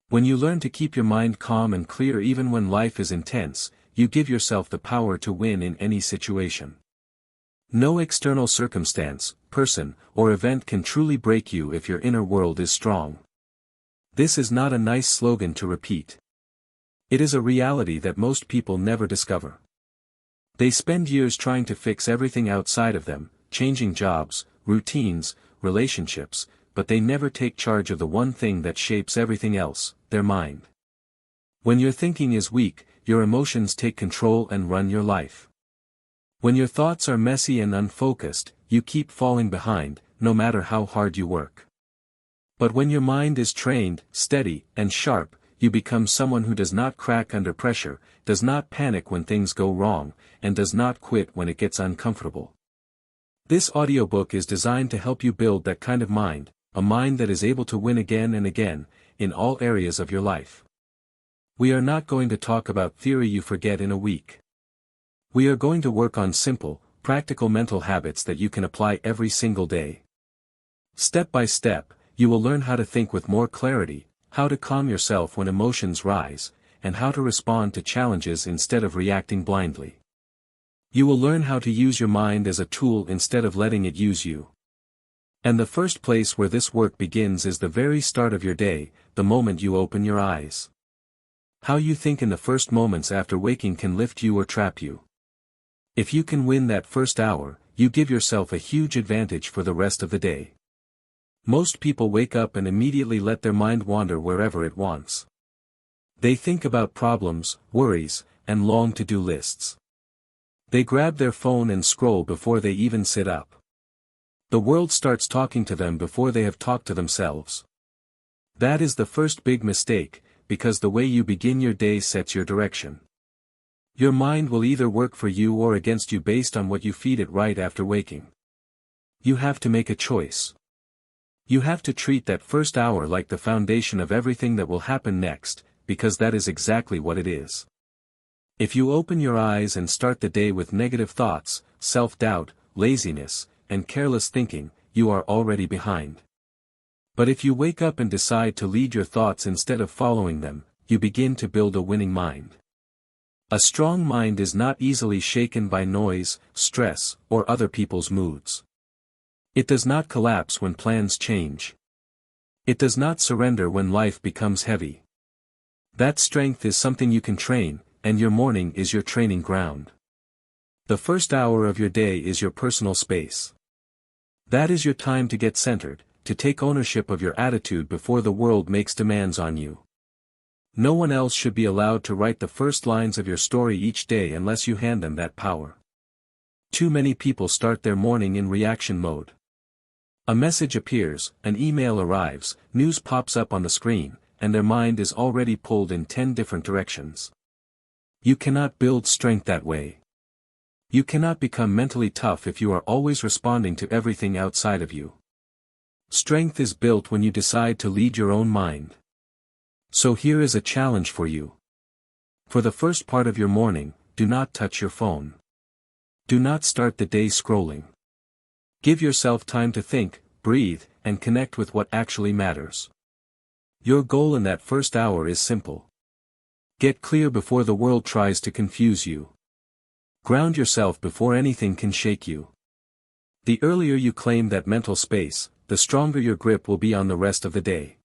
When you learn to keep your mind calm and clear even when life is intense, you give yourself the power to win in any situation. No external circumstance, person, or event can truly break you if your inner world is strong. This is not a nice slogan to repeat. It is a reality that most people never discover. They spend years trying to fix everything outside of them, changing jobs, routines, relationships, but they never take charge of the one thing that shapes everything else, their mind. When your thinking is weak, your emotions take control and run your life. When your thoughts are messy and unfocused, you keep falling behind, no matter how hard you work. But when your mind is trained, steady, and sharp, you become someone who does not crack under pressure, does not panic when things go wrong, and does not quit when it gets uncomfortable. This audiobook is designed to help you build that kind of mind, a mind that is able to win again and again, in all areas of your life. We are not going to talk about theory you forget in a week. We are going to work on simple, practical mental habits that you can apply every single day. Step by step, you will learn how to think with more clarity, how to calm yourself when emotions rise, and how to respond to challenges instead of reacting blindly. You will learn how to use your mind as a tool instead of letting it use you. And the first place where this work begins is the very start of your day, the moment you open your eyes. How you think in the first moments after waking can lift you or trap you. If you can win that first hour, you give yourself a huge advantage for the rest of the day. Most people wake up and immediately let their mind wander wherever it wants. They think about problems, worries, and long to-do lists. They grab their phone and scroll before they even sit up. The world starts talking to them before they have talked to themselves. That is the first big mistake, because the way you begin your day sets your direction. Your mind will either work for you or against you based on what you feed it right after waking. You have to make a choice. You have to treat that first hour like the foundation of everything that will happen next, because that is exactly what it is. If you open your eyes and start the day with negative thoughts, self-doubt, laziness, and careless thinking, you are already behind. But if you wake up and decide to lead your thoughts instead of following them, you begin to build a winning mind. A strong mind is not easily shaken by noise, stress, or other people's moods. It does not collapse when plans change. It does not surrender when life becomes heavy. That strength is something you can train, and your morning is your training ground. The first hour of your day is your personal space. That is your time to get centered, to take ownership of your attitude before the world makes demands on you. No one else should be allowed to write the first lines of your story each day unless you hand them that power. Too many people start their morning in reaction mode. A message appears, an email arrives, news pops up on the screen, and their mind is already pulled in 10 different directions. You cannot build strength that way. You cannot become mentally tough if you are always responding to everything outside of you. Strength is built when you decide to lead your own mind. So here is a challenge for you. For the first part of your morning, do not touch your phone. Do not start the day scrolling. Give yourself time to think, breathe, and connect with what actually matters. Your goal in that first hour is simple. Get clear before the world tries to confuse you. Ground yourself before anything can shake you. The earlier you claim that mental space, the stronger your grip will be on the rest of the day.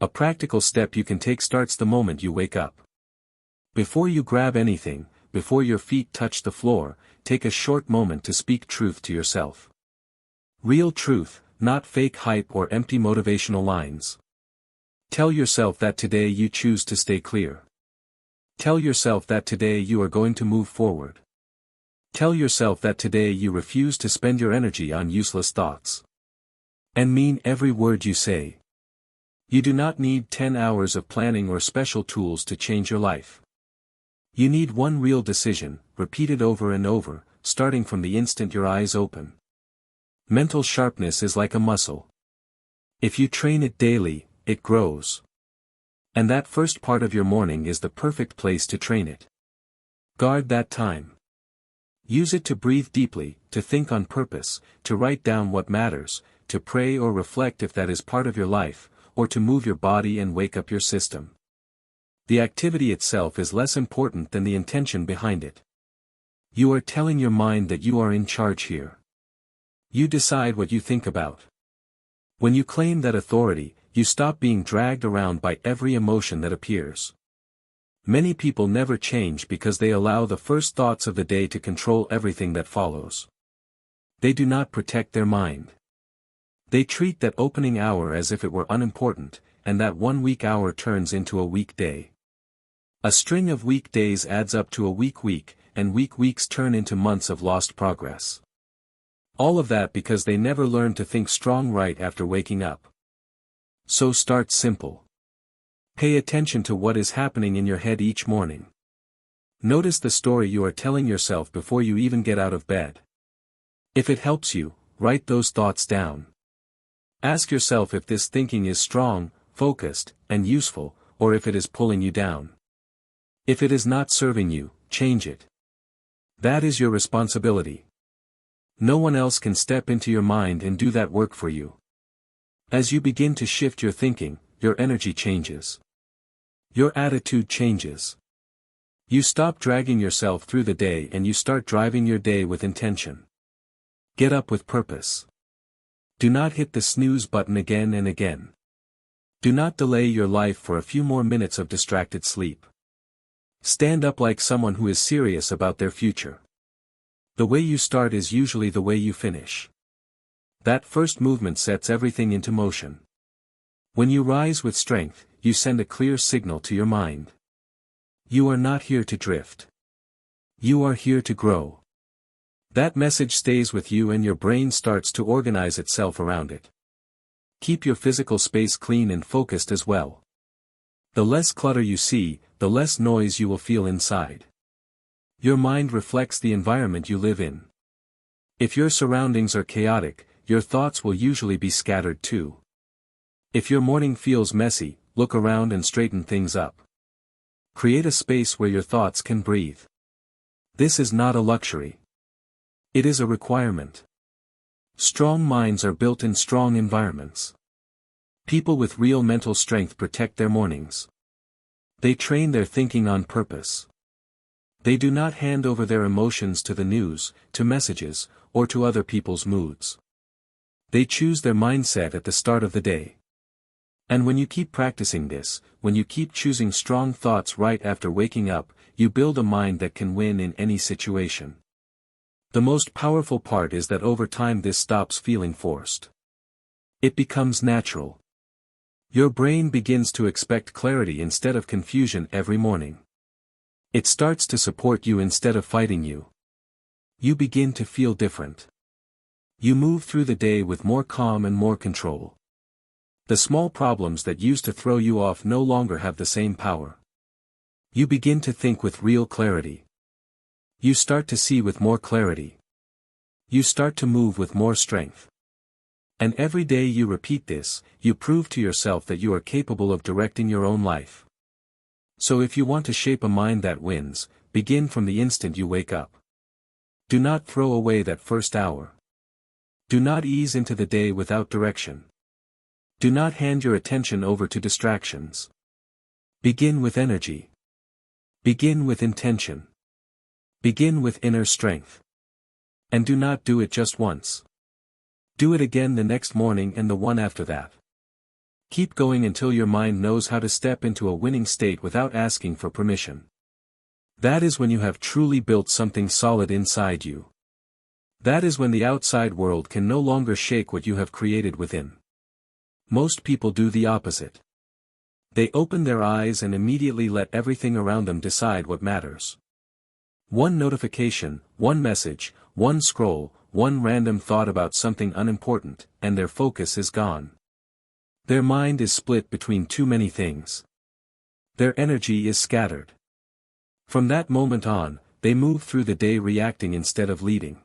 A practical step you can take starts the moment you wake up. Before you grab anything, before your feet touch the floor, take a short moment to speak truth to yourself. Real truth, not fake hype or empty motivational lines. Tell yourself that today you choose to stay clear. Tell yourself that today you are going to move forward. Tell yourself that today you refuse to spend your energy on useless thoughts. And mean every word you say. You do not need 10 hours of planning or special tools to change your life. You need one real decision, repeated over and over, starting from the instant your eyes open. Mental sharpness is like a muscle. If you train it daily, it grows. And that first part of your morning is the perfect place to train it. Guard that time. Use it to breathe deeply, to think on purpose, to write down what matters, to pray or reflect if that is part of your life, or to move your body and wake up your system. The activity itself is less important than the intention behind it. You are telling your mind that you are in charge here. You decide what you think about. When you claim that authority, you stop being dragged around by every emotion that appears. Many people never change because they allow the first thoughts of the day to control everything that follows. They do not protect their mind. They treat that opening hour as if it were unimportant, and that one weak hour turns into a weak day. A string of weak days adds up to a weak week, and weak weeks turn into months of lost progress. All of that because they never learned to think strong right after waking up. So start simple. Pay attention to what is happening in your head each morning. Notice the story you are telling yourself before you even get out of bed. If it helps you, write those thoughts down. Ask yourself if this thinking is strong, focused, and useful, or if it is pulling you down. If it is not serving you, change it. That is your responsibility. No one else can step into your mind and do that work for you. As you begin to shift your thinking, your energy changes. Your attitude changes. You stop dragging yourself through the day and you start driving your day with intention. Get up with purpose. Do not hit the snooze button again and again. Do not delay your life for a few more minutes of distracted sleep. Stand up like someone who is serious about their future. The way you start is usually the way you finish. That first movement sets everything into motion. When you rise with strength, you send a clear signal to your mind. You are not here to drift. You are here to grow. That message stays with you and your brain starts to organize itself around it. Keep your physical space clean and focused as well. The less clutter you see, the less noise you will feel inside. Your mind reflects the environment you live in. If your surroundings are chaotic, your thoughts will usually be scattered too. If your morning feels messy, look around and straighten things up. Create a space where your thoughts can breathe. This is not a luxury. It is a requirement. Strong minds are built in strong environments. People with real mental strength protect their mornings. They train their thinking on purpose. They do not hand over their emotions to the news, to messages, or to other people's moods. They choose their mindset at the start of the day. And when you keep practicing this, when you keep choosing strong thoughts right after waking up, you build a mind that can win in any situation. The most powerful part is that over time this stops feeling forced. It becomes natural. Your brain begins to expect clarity instead of confusion every morning. It starts to support you instead of fighting you. You begin to feel different. You move through the day with more calm and more control. The small problems that used to throw you off no longer have the same power. You begin to think with real clarity. You start to see with more clarity. You start to move with more strength. And every day you repeat this, you prove to yourself that you are capable of directing your own life. So if you want to shape a mind that wins, begin from the instant you wake up. Do not throw away that first hour. Do not ease into the day without direction. Do not hand your attention over to distractions. Begin with energy. Begin with intention. Begin with inner strength. And do not do it just once. Do it again the next morning and the one after that. Keep going until your mind knows how to step into a winning state without asking for permission. That is when you have truly built something solid inside you. That is when the outside world can no longer shake what you have created within. Most people do the opposite. They open their eyes and immediately let everything around them decide what matters. One notification, one message, one scroll, one random thought about something unimportant, and their focus is gone. Their mind is split between too many things. Their energy is scattered. From that moment on, they move through the day reacting instead of leading.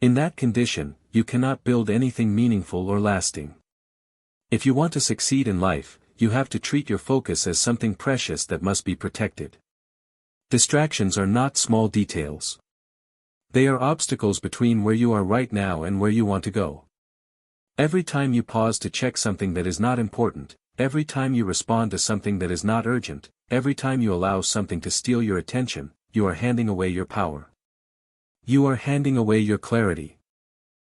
In that condition, you cannot build anything meaningful or lasting. If you want to succeed in life, you have to treat your focus as something precious that must be protected. Distractions are not small details. They are obstacles between where you are right now and where you want to go. Every time you pause to check something that is not important, every time you respond to something that is not urgent, every time you allow something to steal your attention, you are handing away your power. You are handing away your clarity.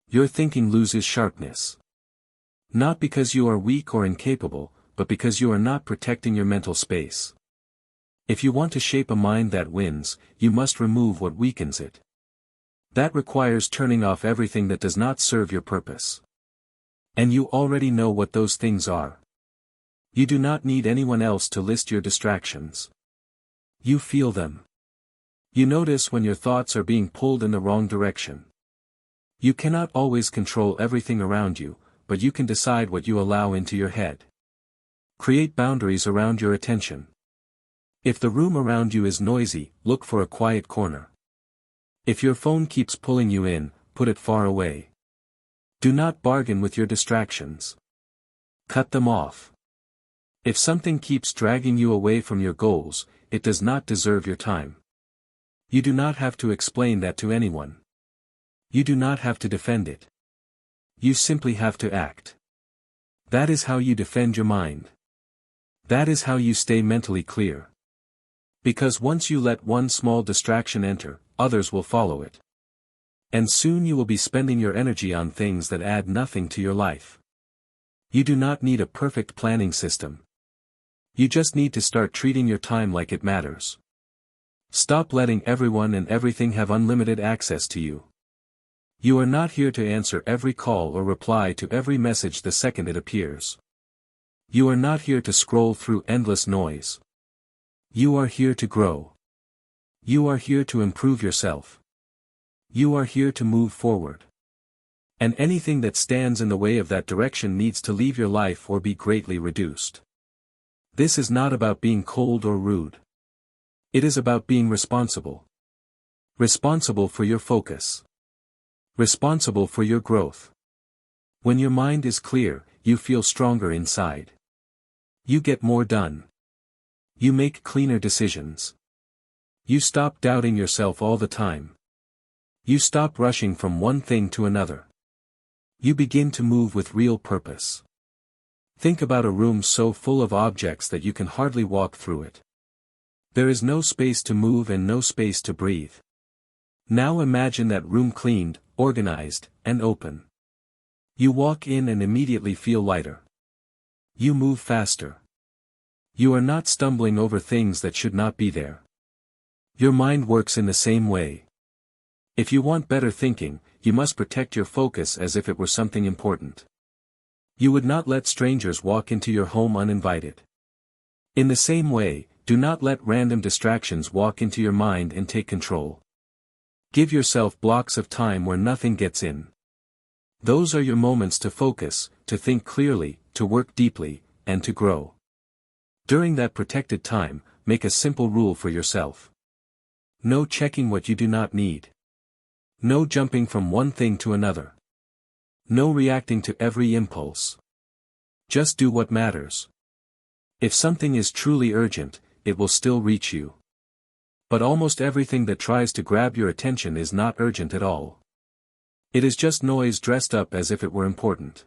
Your thinking loses sharpness. Not because you are weak or incapable, but because you are not protecting your mental space. If you want to shape a mind that wins, you must remove what weakens it. That requires turning off everything that does not serve your purpose. And you already know what those things are. You do not need anyone else to list your distractions. You feel them. You notice when your thoughts are being pulled in the wrong direction. You cannot always control everything around you, but you can decide what you allow into your head. Create boundaries around your attention. If the room around you is noisy, look for a quiet corner. If your phone keeps pulling you in, put it far away. Do not bargain with your distractions. Cut them off. If something keeps dragging you away from your goals, it does not deserve your time. You do not have to explain that to anyone. You do not have to defend it. You simply have to act. That is how you defend your mind. That is how you stay mentally clear. Because once you let one small distraction enter, others will follow it. And soon you will be spending your energy on things that add nothing to your life. You do not need a perfect planning system. You just need to start treating your time like it matters. Stop letting everyone and everything have unlimited access to you. You are not here to answer every call or reply to every message the second it appears. You are not here to scroll through endless noise. You are here to grow. You are here to improve yourself. You are here to move forward. And anything that stands in the way of that direction needs to leave your life or be greatly reduced. This is not about being cold or rude. It is about being responsible. Responsible for your focus. Responsible for your growth. When your mind is clear, you feel stronger inside. You get more done. You make cleaner decisions. You stop doubting yourself all the time. You stop rushing from one thing to another. You begin to move with real purpose. Think about a room so full of objects that you can hardly walk through it. There is no space to move and no space to breathe. Now imagine that room cleaned, organized, and open. You walk in and immediately feel lighter. You move faster. You are not stumbling over things that should not be there. Your mind works in the same way. If you want better thinking, you must protect your focus as if it were something important. You would not let strangers walk into your home uninvited. In the same way, do not let random distractions walk into your mind and take control. Give yourself blocks of time where nothing gets in. Those are your moments to focus, to think clearly, to work deeply, and to grow. During that protected time, make a simple rule for yourself. No checking what you do not need. No jumping from one thing to another. No reacting to every impulse. Just do what matters. If something is truly urgent, it will still reach you. But almost everything that tries to grab your attention is not urgent at all. It is just noise dressed up as if it were important.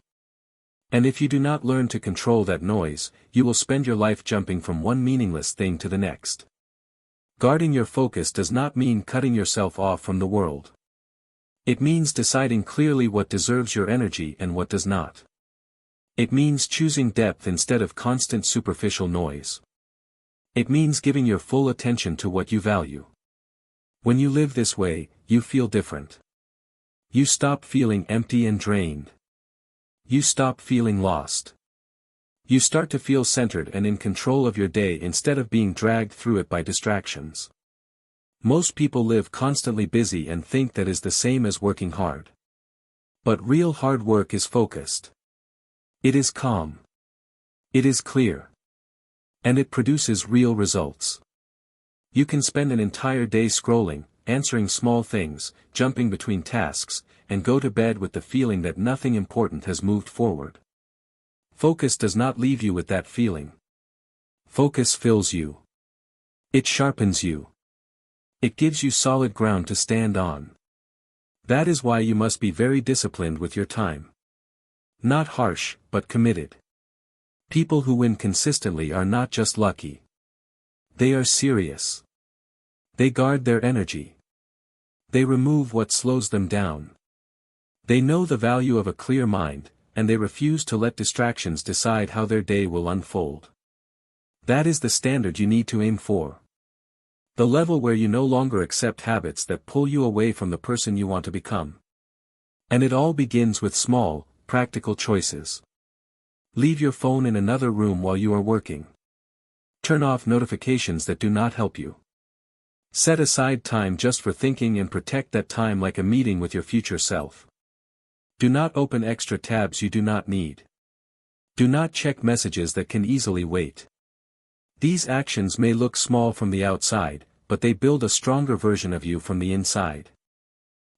And if you do not learn to control that noise, you will spend your life jumping from one meaningless thing to the next. Guarding your focus does not mean cutting yourself off from the world. It means deciding clearly what deserves your energy and what does not. It means choosing depth instead of constant superficial noise. It means giving your full attention to what you value. When you live this way, you feel different. You stop feeling empty and drained. You stop feeling lost. You start to feel centered and in control of your day instead of being dragged through it by distractions. Most people live constantly busy and think that is the same as working hard. But real hard work is focused. It is calm. It is clear. And it produces real results. You can spend an entire day scrolling, answering small things, jumping between tasks, and go to bed with the feeling that nothing important has moved forward. Focus does not leave you with that feeling. Focus fills you. It sharpens you. It gives you solid ground to stand on. That is why you must be very disciplined with your time. Not harsh, but committed. People who win consistently are not just lucky. They are serious. They guard their energy. They remove what slows them down. They know the value of a clear mind, and they refuse to let distractions decide how their day will unfold. That is the standard you need to aim for. The level where you no longer accept habits that pull you away from the person you want to become. And it all begins with small, practical choices. Leave your phone in another room while you are working. Turn off notifications that do not help you. Set aside time just for thinking and protect that time like a meeting with your future self. Do not open extra tabs you do not need. Do not check messages that can easily wait. These actions may look small from the outside, but they build a stronger version of you from the inside.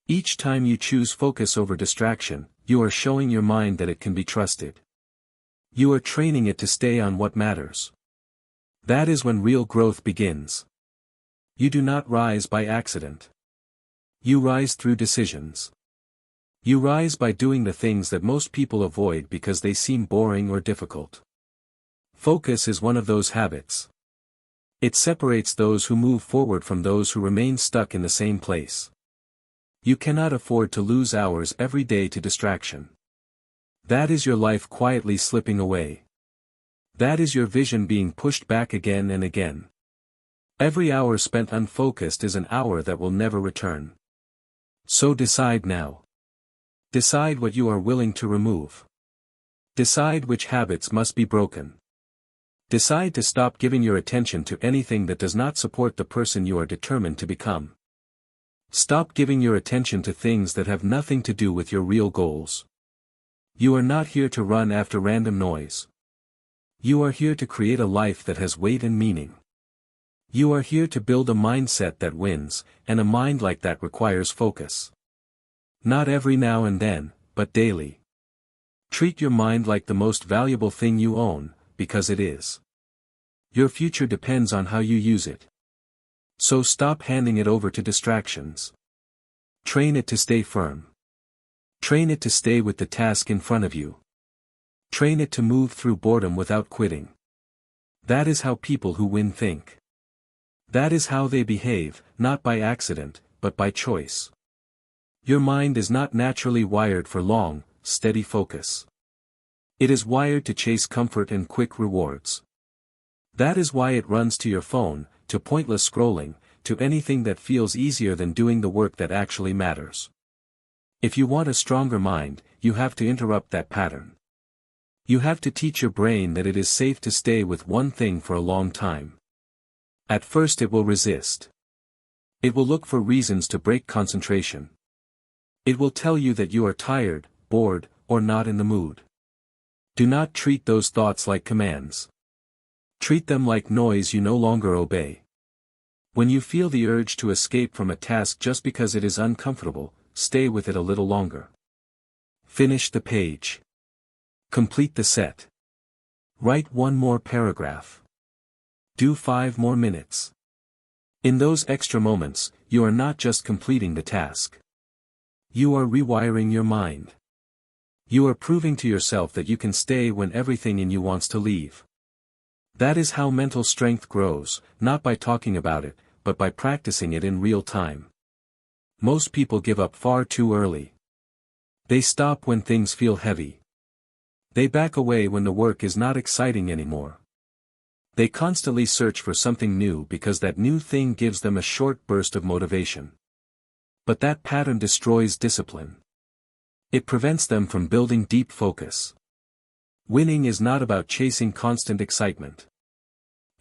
Each time you choose focus over distraction, you are showing your mind that it can be trusted. You are training it to stay on what matters. That is when real growth begins. You do not rise by accident. You rise through decisions. You rise by doing the things that most people avoid because they seem boring or difficult. Focus is one of those habits. It separates those who move forward from those who remain stuck in the same place. You cannot afford to lose hours every day to distraction. That is your life quietly slipping away. That is your vision being pushed back again and again. Every hour spent unfocused is an hour that will never return. So decide now. Decide what you are willing to remove. Decide which habits must be broken. Decide to stop giving your attention to anything that does not support the person you are determined to become. Stop giving your attention to things that have nothing to do with your real goals. You are not here to run after random noise. You are here to create a life that has weight and meaning. You are here to build a mindset that wins, and a mind like that requires focus. Not every now and then, but daily. Treat your mind like the most valuable thing you own, because it is. Your future depends on how you use it. So stop handing it over to distractions. Train it to stay firm. Train it to stay with the task in front of you. Train it to move through boredom without quitting. That is how people who win think. That is how they behave, not by accident, but by choice. Your mind is not naturally wired for long, steady focus. It is wired to chase comfort and quick rewards. That is why it runs to your phone, to pointless scrolling, to anything that feels easier than doing the work that actually matters. If you want a stronger mind, you have to interrupt that pattern. You have to teach your brain that it is safe to stay with one thing for a long time. At first it will resist. It will look for reasons to break concentration. It will tell you that you are tired, bored, or not in the mood. Do not treat those thoughts like commands. Treat them like noise you no longer obey. When you feel the urge to escape from a task just because it is uncomfortable, stay with it a little longer. Finish the page. Complete the set. Write one more paragraph. Do 5 more minutes. In those extra moments, you are not just completing the task. You are rewiring your mind. You are proving to yourself that you can stay when everything in you wants to leave. That is how mental strength grows, not by talking about it, but by practicing it in real time. Most people give up far too early. They stop when things feel heavy. They back away when the work is not exciting anymore. They constantly search for something new because that new thing gives them a short burst of motivation. But that pattern destroys discipline. It prevents them from building deep focus. Winning is not about chasing constant excitement.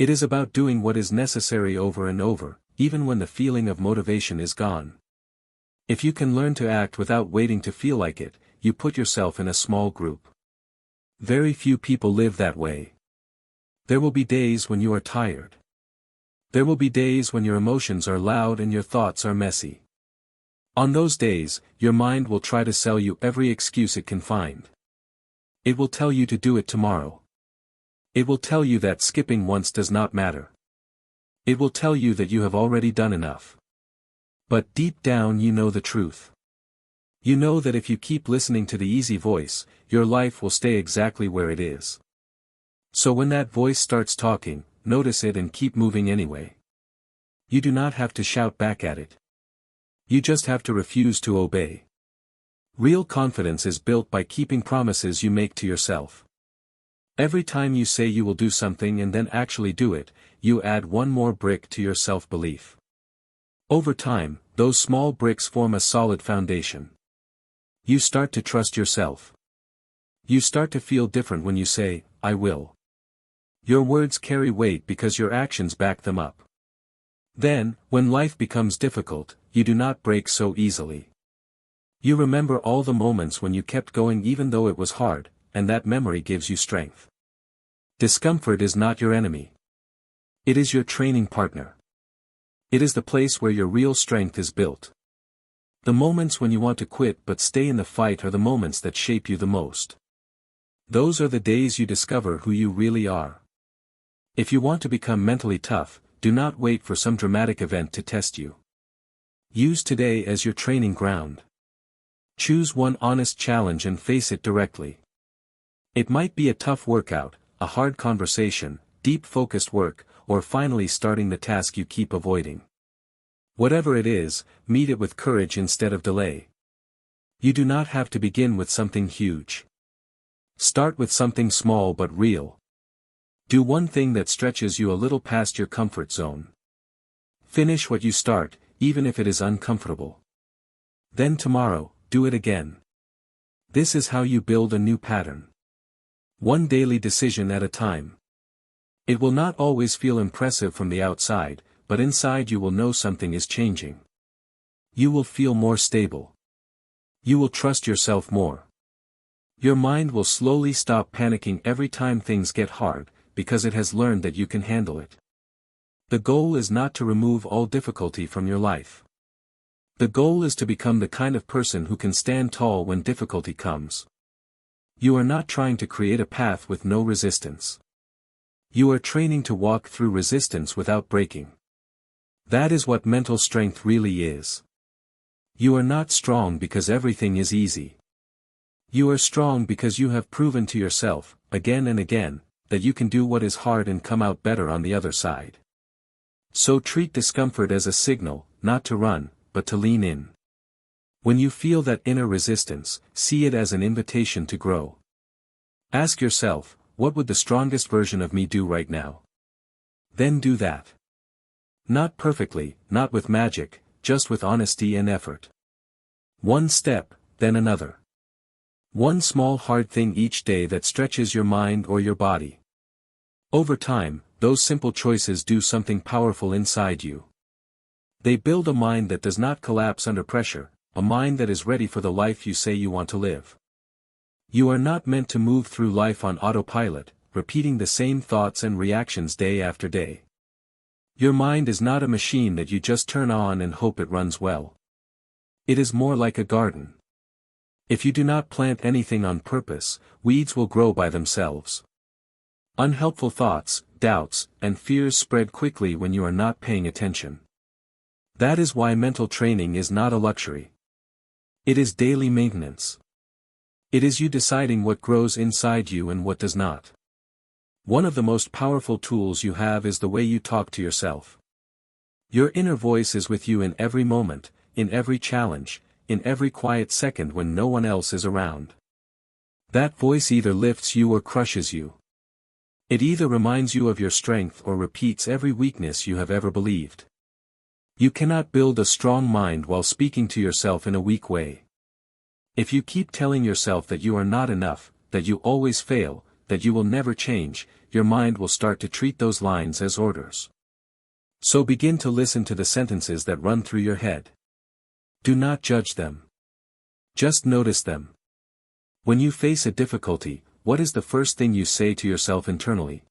It is about doing what is necessary over and over, even when the feeling of motivation is gone. If you can learn to act without waiting to feel like it, you put yourself in a small group. Very few people live that way. There will be days when you are tired. There will be days when your emotions are loud and your thoughts are messy. On those days, your mind will try to sell you every excuse it can find. It will tell you to do it tomorrow. It will tell you that skipping once does not matter. It will tell you that you have already done enough. But deep down you know the truth. You know that if you keep listening to the easy voice, your life will stay exactly where it is. So when that voice starts talking, notice it and keep moving anyway. You do not have to shout back at it. You just have to refuse to obey. Real confidence is built by keeping promises you make to yourself. Every time you say you will do something and then actually do it, you add one more brick to your self-belief. Over time, those small bricks form a solid foundation. You start to trust yourself. You start to feel different when you say, "I will." Your words carry weight because your actions back them up. Then, when life becomes difficult, you do not break so easily. You remember all the moments when you kept going even though it was hard, and that memory gives you strength. Discomfort is not your enemy. It is your training partner. It is the place where your real strength is built. The moments when you want to quit but stay in the fight are the moments that shape you the most. Those are the days you discover who you really are. If you want to become mentally tough, do not wait for some dramatic event to test you. Use today as your training ground. Choose one honest challenge and face it directly. It might be a tough workout, a hard conversation, deep focused work, or finally starting the task you keep avoiding. Whatever it is, meet it with courage instead of delay. You do not have to begin with something huge. Start with something small but real. Do one thing that stretches you a little past your comfort zone. Finish what you start, even if it is uncomfortable. Then tomorrow, do it again. This is how you build a new pattern. One daily decision at a time. It will not always feel impressive from the outside, but inside you will know something is changing. You will feel more stable. You will trust yourself more. Your mind will slowly stop panicking every time things get hard, because it has learned that you can handle it. The goal is not to remove all difficulty from your life. The goal is to become the kind of person who can stand tall when difficulty comes. You are not trying to create a path with no resistance. You are training to walk through resistance without breaking. That is what mental strength really is. You are not strong because everything is easy. You are strong because you have proven to yourself, again and again, that you can do what is hard and come out better on the other side. So treat discomfort as a signal, not to run, but to lean in. When you feel that inner resistance, see it as an invitation to grow. Ask yourself, what would the strongest version of me do right now? Then do that. Not perfectly, not with magic, just with honesty and effort. One step, then another. One small hard thing each day that stretches your mind or your body. Over time, those simple choices do something powerful inside you. They build a mind that does not collapse under pressure, a mind that is ready for the life you say you want to live. You are not meant to move through life on autopilot, repeating the same thoughts and reactions day after day. Your mind is not a machine that you just turn on and hope it runs well. It is more like a garden. If you do not plant anything on purpose, weeds will grow by themselves. Unhelpful thoughts, doubts, and fears spread quickly when you are not paying attention. That is why mental training is not a luxury. It is daily maintenance. It is you deciding what grows inside you and what does not. One of the most powerful tools you have is the way you talk to yourself. Your inner voice is with you in every moment, in every challenge, in every quiet second when no one else is around. That voice either lifts you or crushes you. It either reminds you of your strength or repeats every weakness you have ever believed. You cannot build a strong mind while speaking to yourself in a weak way. If you keep telling yourself that you are not enough, that you always fail, that you will never change, your mind will start to treat those lines as orders. So begin to listen to the sentences that run through your head. Do not judge them. Just notice them. When you face a difficulty, what is the first thing you say to yourself internally?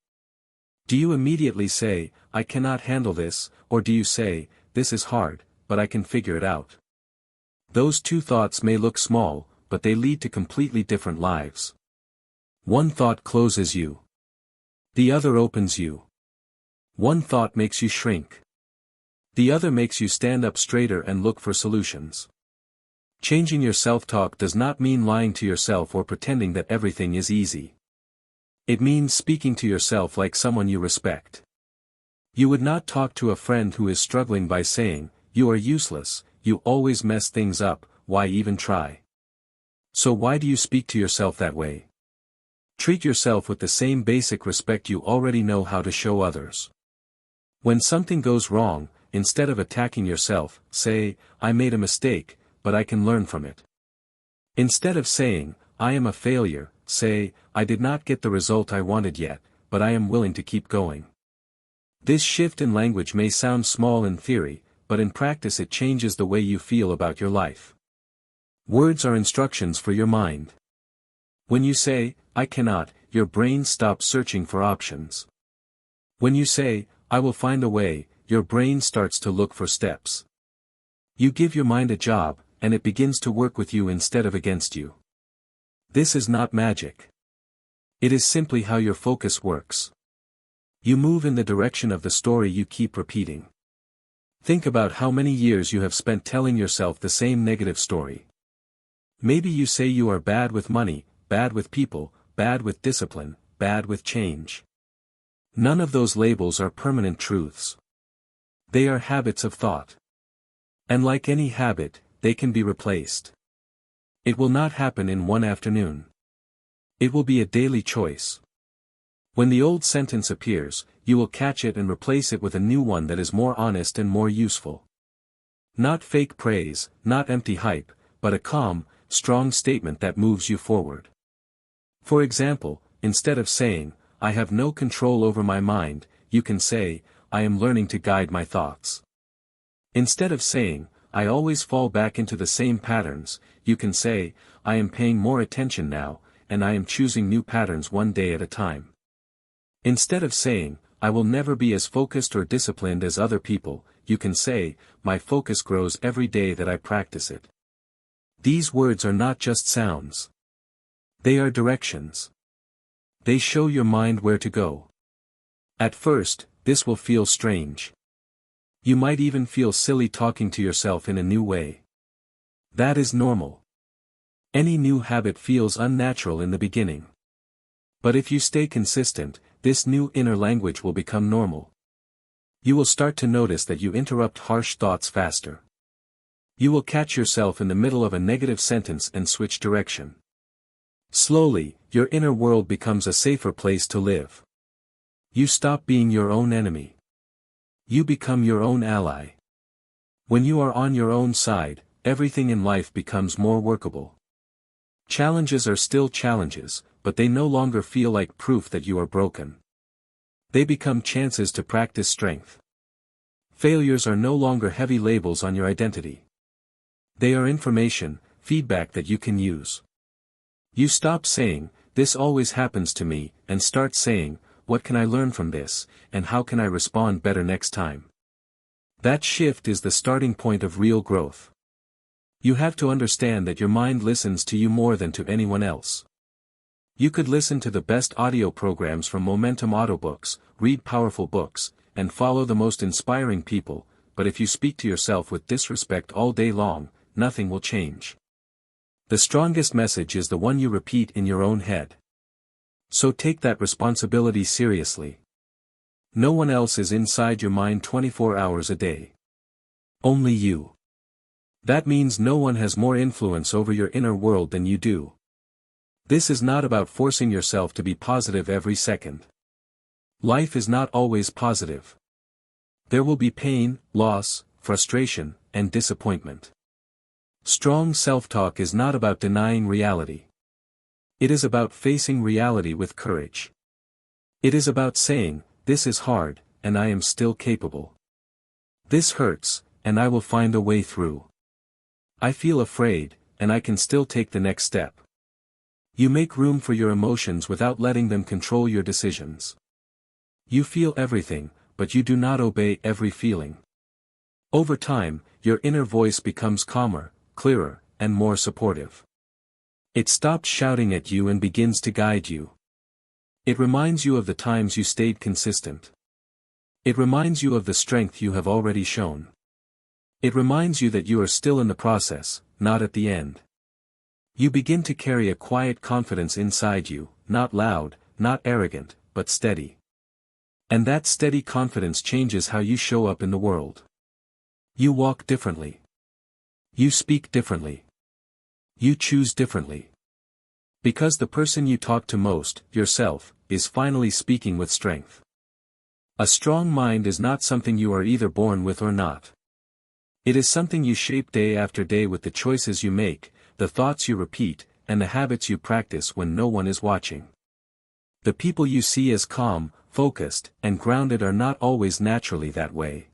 Do you immediately say, "I cannot handle this," or do you say, "This is hard, but I can figure it out"? Those two thoughts may look small, but they lead to completely different lives. One thought closes you. The other opens you. One thought makes you shrink. The other makes you stand up straighter and look for solutions. Changing your self-talk does not mean lying to yourself or pretending that everything is easy. It means speaking to yourself like someone you respect. You would not talk to a friend who is struggling by saying, "You are useless, you always mess things up, why even try?" So why do you speak to yourself that way? Treat yourself with the same basic respect you already know how to show others. When something goes wrong, instead of attacking yourself, say, "I made a mistake, but I can learn from it." Instead of saying, "I am a failure," say, "I did not get the result I wanted yet, but I am willing to keep going." This shift in language may sound small in theory, but in practice it changes the way you feel about your life. Words are instructions for your mind. When you say, "I cannot," your brain stops searching for options. When you say, "I will find a way," your brain starts to look for steps. You give your mind a job, and it begins to work with you instead of against you. This is not magic. It is simply how your focus works. You move in the direction of the story you keep repeating. Think about how many years you have spent telling yourself the same negative story. Maybe you say you are bad with money, bad with people, bad with discipline, bad with change. None of those labels are permanent truths. They are habits of thought. And like any habit, they can be replaced. It will not happen in one afternoon. It will be a daily choice. When the old sentence appears, you will catch it and replace it with a new one that is more honest and more useful. Not fake praise, not empty hype, but a calm, strong statement that moves you forward. For example, instead of saying, "I have no control over my mind," you can say, "I am learning to guide my thoughts." Instead of saying, "I always fall back into the same patterns," you can say, "I am paying more attention now, and I am choosing new patterns one day at a time." Instead of saying, "I will never be as focused or disciplined as other people," you can say, "My focus grows every day that I practice it." These words are not just sounds. They are directions. They show your mind where to go. At first, this will feel strange. You might even feel silly talking to yourself in a new way. That is normal. Any new habit feels unnatural in the beginning. But if you stay consistent, this new inner language will become normal. You will start to notice that you interrupt harsh thoughts faster. You will catch yourself in the middle of a negative sentence and switch direction. Slowly, your inner world becomes a safer place to live. You stop being your own enemy. You become your own ally. When you are on your own side, everything in life becomes more workable. Challenges are still challenges, but they no longer feel like proof that you are broken. They become chances to practice strength. Failures are no longer heavy labels on your identity. They are information, feedback that you can use. You stop saying, "This always happens to me," and start saying, "What can I learn from this, and how can I respond better next time?" That shift is the starting point of real growth. You have to understand that your mind listens to you more than to anyone else. You could listen to the best audio programs from Momentum Audiobooks, read powerful books, and follow the most inspiring people, but if you speak to yourself with disrespect all day long, nothing will change. The strongest message is the one you repeat in your own head. So take that responsibility seriously. No one else is inside your mind 24 hours a day. Only you. That means no one has more influence over your inner world than you do. This is not about forcing yourself to be positive every second. Life is not always positive. There will be pain, loss, frustration, and disappointment. Strong self-talk is not about denying reality. It is about facing reality with courage. It is about saying, "This is hard, and I am still capable. This hurts, and I will find a way through. I feel afraid, and I can still take the next step." You make room for your emotions without letting them control your decisions. You feel everything, but you do not obey every feeling. Over time, your inner voice becomes calmer, clearer, and more supportive. It stops shouting at you and begins to guide you. It reminds you of the times you stayed consistent. It reminds you of the strength you have already shown. It reminds you that you are still in the process, not at the end. You begin to carry a quiet confidence inside you, not loud, not arrogant, but steady. And that steady confidence changes how you show up in the world. You walk differently. You speak differently. You choose differently. Because the person you talk to most, yourself, is finally speaking with strength. A strong mind is not something you are either born with or not. It is something you shape day after day with the choices you make, the thoughts you repeat, and the habits you practice when no one is watching. The people you see as calm, focused, and grounded are not always naturally that way.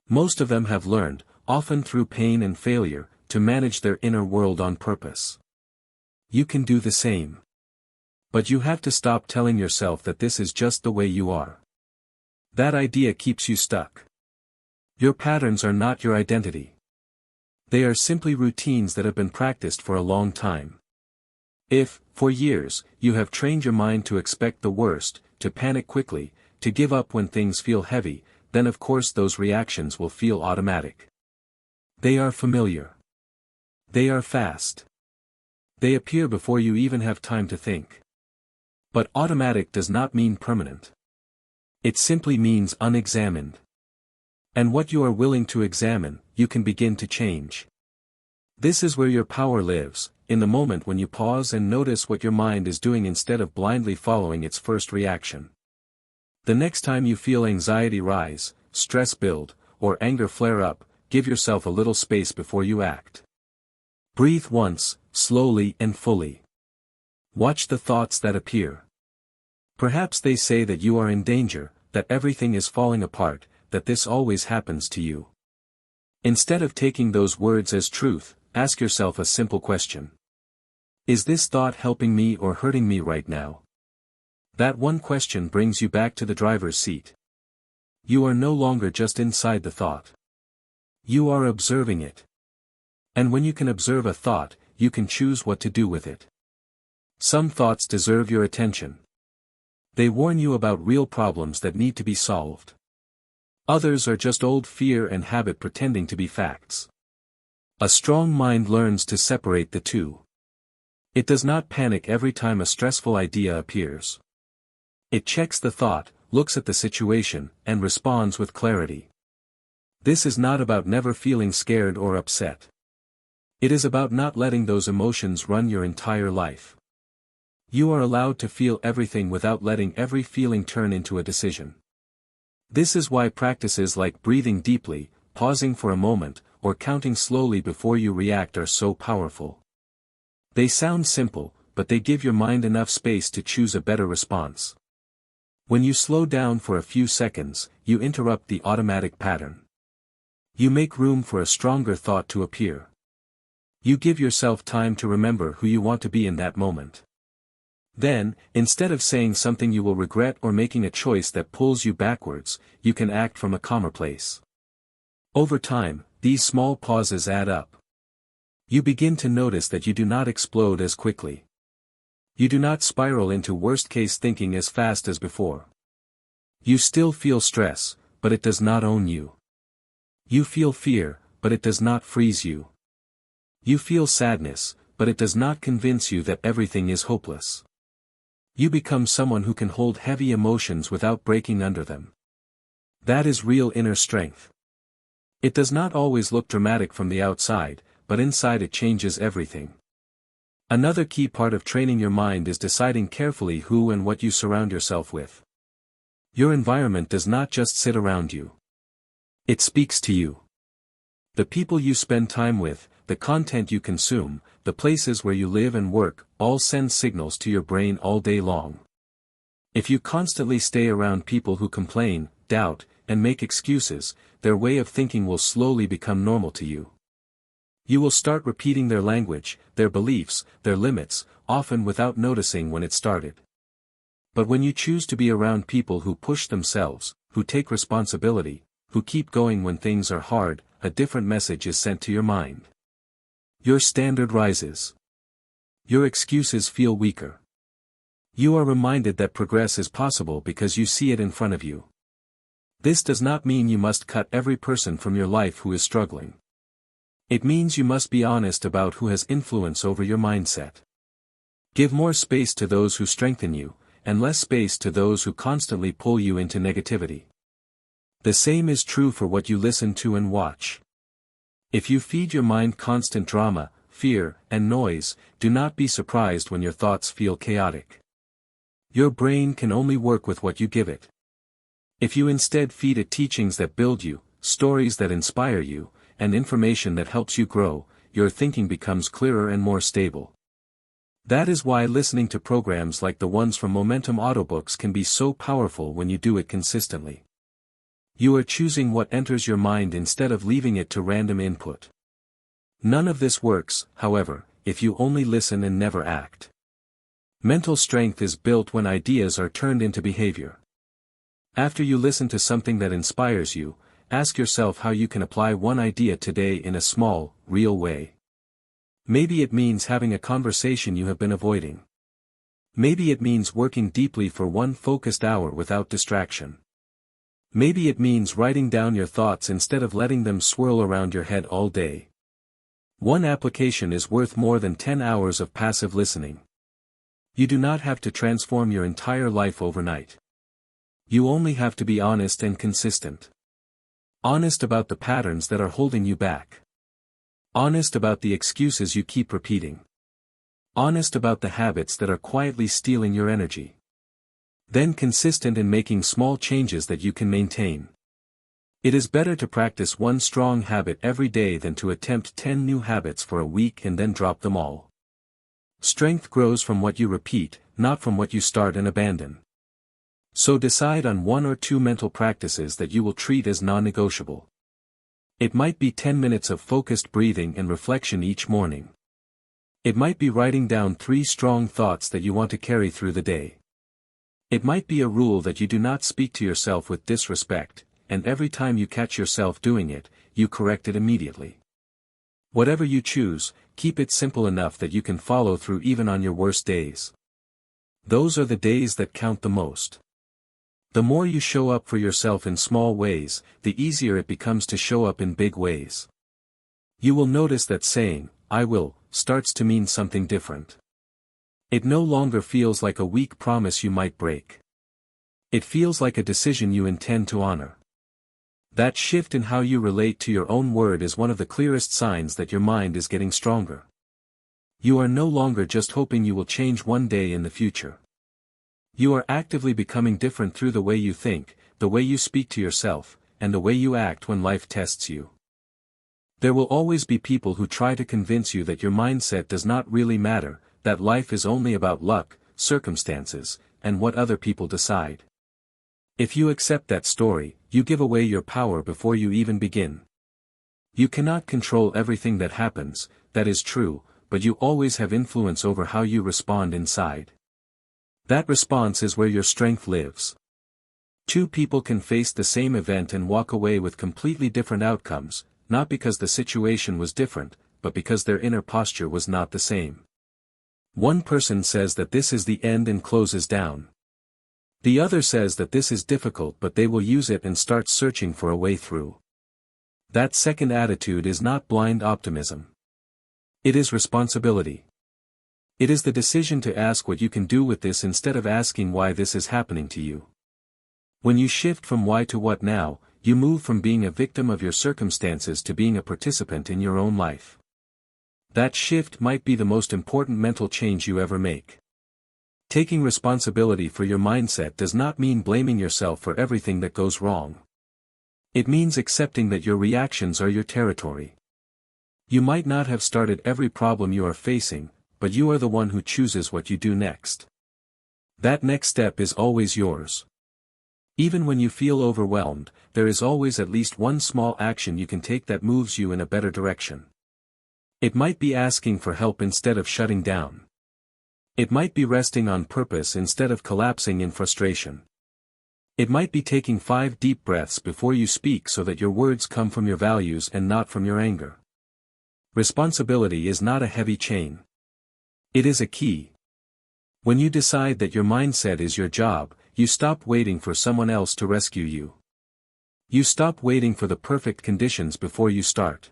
Most of them have learned, often through pain and failure, to manage their inner world on purpose. You can do the same. But you have to stop telling yourself that this is just the way you are. That idea keeps you stuck. Your patterns are not your identity. They are simply routines that have been practiced for a long time. If, for years, you have trained your mind to expect the worst, to panic quickly, to give up when things feel heavy, then of course those reactions will feel automatic. They are familiar. They are fast. They appear before you even have time to think. But automatic does not mean permanent. It simply means unexamined. And what you are willing to examine, you can begin to change. This is where your power lives, in the moment when you pause and notice what your mind is doing instead of blindly following its first reaction. The next time you feel anxiety rise, stress build, or anger flare up, give yourself a little space before you act. Breathe once, slowly and fully. Watch the thoughts that appear. Perhaps they say that you are in danger, that everything is falling apart, that this always happens to you. Instead of taking those words as truth, ask yourself a simple question. Is this thought helping me or hurting me right now? That one question brings you back to the driver's seat. You are no longer just inside the thought. You are observing it. And when you can observe a thought, you can choose what to do with it. Some thoughts deserve your attention. They warn you about real problems that need to be solved. Others are just old fear and habit pretending to be facts. A strong mind learns to separate the two. It does not panic every time a stressful idea appears. It checks the thought, looks at the situation, and responds with clarity. This is not about never feeling scared or upset. It is about not letting those emotions run your entire life. You are allowed to feel everything without letting every feeling turn into a decision. This is why practices like breathing deeply, pausing for a moment, or counting slowly before you react are so powerful. They sound simple, but they give your mind enough space to choose a better response. When you slow down for a few seconds, you interrupt the automatic pattern. You make room for a stronger thought to appear. You give yourself time to remember who you want to be in that moment. Then, instead of saying something you will regret or making a choice that pulls you backwards, you can act from a calmer place. Over time, these small pauses add up. You begin to notice that you do not explode as quickly. You do not spiral into worst-case thinking as fast as before. You still feel stress, but it does not own you. You feel fear, but it does not freeze you. You feel sadness, but it does not convince you that everything is hopeless. You become someone who can hold heavy emotions without breaking under them. That is real inner strength. It does not always look dramatic from the outside, but inside it changes everything. Another key part of training your mind is deciding carefully who and what you surround yourself with. Your environment does not just sit around you. It speaks to you. The people you spend time with, the content you consume, the places where you live and work, all send signals to your brain all day long. If you constantly stay around people who complain, doubt, and make excuses, their way of thinking will slowly become normal to you. You will start repeating their language, their beliefs, their limits, often without noticing when it started. But when you choose to be around people who push themselves, who take responsibility, who keep going when things are hard, a different message is sent to your mind. Your standard rises. Your excuses feel weaker. You are reminded that progress is possible because you see it in front of you. This does not mean you must cut every person from your life who is struggling. It means you must be honest about who has influence over your mindset. Give more space to those who strengthen you, and less space to those who constantly pull you into negativity. The same is true for what you listen to and watch. If you feed your mind constant drama, fear, and noise, do not be surprised when your thoughts feel chaotic. Your brain can only work with what you give it. If you instead feed it teachings that build you, stories that inspire you, and information that helps you grow, your thinking becomes clearer and more stable. That is why listening to programs like the ones from Momentum Audiobooks can be so powerful when you do it consistently. You are choosing what enters your mind instead of leaving it to random input. None of this works, however, if you only listen and never act. Mental strength is built when ideas are turned into behavior. After you listen to something that inspires you, ask yourself how you can apply one idea today in a small, real way. Maybe it means having a conversation you have been avoiding. Maybe it means working deeply for one focused hour without distraction. Maybe it means writing down your thoughts instead of letting them swirl around your head all day. One application is worth more than 10 hours of passive listening. You do not have to transform your entire life overnight. You only have to be honest and consistent. Honest about the patterns that are holding you back. Honest about the excuses you keep repeating. Honest about the habits that are quietly stealing your energy. Then consistent in making small changes that you can maintain. It is better to practice one strong habit every day than to attempt 10 new habits for a week and then drop them all. Strength grows from what you repeat, not from what you start and abandon. So decide on 1 or 2 mental practices that you will treat as non-negotiable. It might be 10 minutes of focused breathing and reflection each morning. It might be writing down 3 strong thoughts that you want to carry through the day. It might be a rule that you do not speak to yourself with disrespect, and every time you catch yourself doing it, you correct it immediately. Whatever you choose, keep it simple enough that you can follow through even on your worst days. Those are the days that count the most. The more you show up for yourself in small ways, the easier it becomes to show up in big ways. You will notice that saying, "I will," starts to mean something different. It no longer feels like a weak promise you might break. It feels like a decision you intend to honor. That shift in how you relate to your own word is one of the clearest signs that your mind is getting stronger. You are no longer just hoping you will change one day in the future. You are actively becoming different through the way you think, the way you speak to yourself, and the way you act when life tests you. There will always be people who try to convince you that your mindset does not really matter, that life is only about luck, circumstances, and what other people decide. If you accept that story, you give away your power before you even begin. You cannot control everything that happens, that is true, but you always have influence over how you respond inside. That response is where your strength lives. 2 people can face the same event and walk away with completely different outcomes, not because the situation was different, but because their inner posture was not the same. One person says that this is the end and closes down. The other says that this is difficult but they will use it and start searching for a way through. That second attitude is not blind optimism. It is responsibility. It is the decision to ask what you can do with this instead of asking why this is happening to you. When you shift from why to what now, you move from being a victim of your circumstances to being a participant in your own life. That shift might be the most important mental change you ever make. Taking responsibility for your mindset does not mean blaming yourself for everything that goes wrong. It means accepting that your reactions are your territory. You might not have started every problem you are facing, but you are the one who chooses what you do next. That next step is always yours. Even when you feel overwhelmed, there is always at least one small action you can take that moves you in a better direction. It might be asking for help instead of shutting down. It might be resting on purpose instead of collapsing in frustration. It might be taking 5 deep breaths before you speak so that your words come from your values and not from your anger. Responsibility is not a heavy chain. It is a key. When you decide that your mindset is your job, you stop waiting for someone else to rescue you. You stop waiting for the perfect conditions before you start.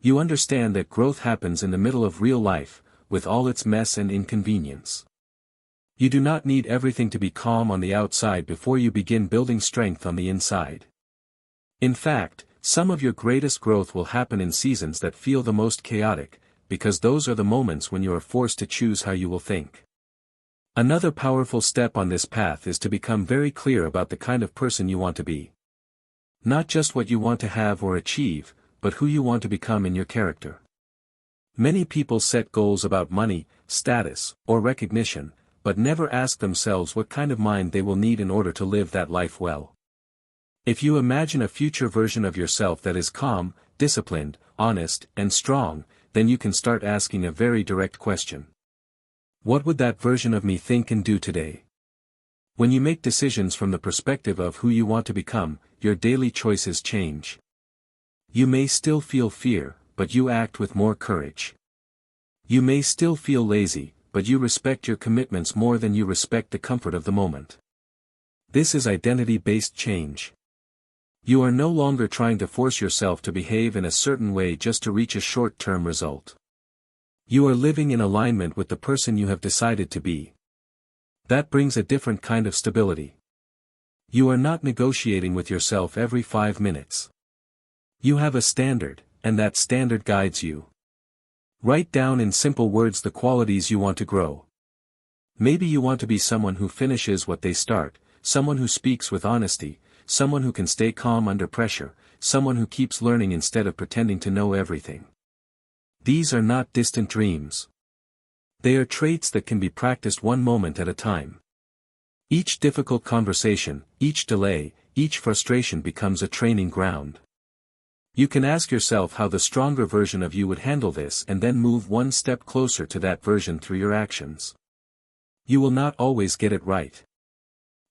You understand that growth happens in the middle of real life, with all its mess and inconvenience. You do not need everything to be calm on the outside before you begin building strength on the inside. In fact, some of your greatest growth will happen in seasons that feel the most chaotic, because those are the moments when you are forced to choose how you will think. Another powerful step on this path is to become very clear about the kind of person you want to be. Not just what you want to have or achieve, but who you want to become in your character. Many people set goals about money, status, or recognition, but never ask themselves what kind of mind they will need in order to live that life well. If you imagine a future version of yourself that is calm, disciplined, honest, and strong, then you can start asking a very direct question. What would that version of me think and do today? When you make decisions from the perspective of who you want to become, your daily choices change. You may still feel fear, but you act with more courage. You may still feel lazy, but you respect your commitments more than you respect the comfort of the moment. This is identity-based change. You are no longer trying to force yourself to behave in a certain way just to reach a short-term result. You are living in alignment with the person you have decided to be. That brings a different kind of stability. You are not negotiating with yourself every 5 minutes. You have a standard, and that standard guides you. Write down in simple words the qualities you want to grow. Maybe you want to be someone who finishes what they start, someone who speaks with honesty, someone who can stay calm under pressure, someone who keeps learning instead of pretending to know everything. These are not distant dreams. They are traits that can be practiced one moment at a time. Each difficult conversation, each delay, each frustration becomes a training ground. You can ask yourself how the stronger version of you would handle this and then move one step closer to that version through your actions. You will not always get it right.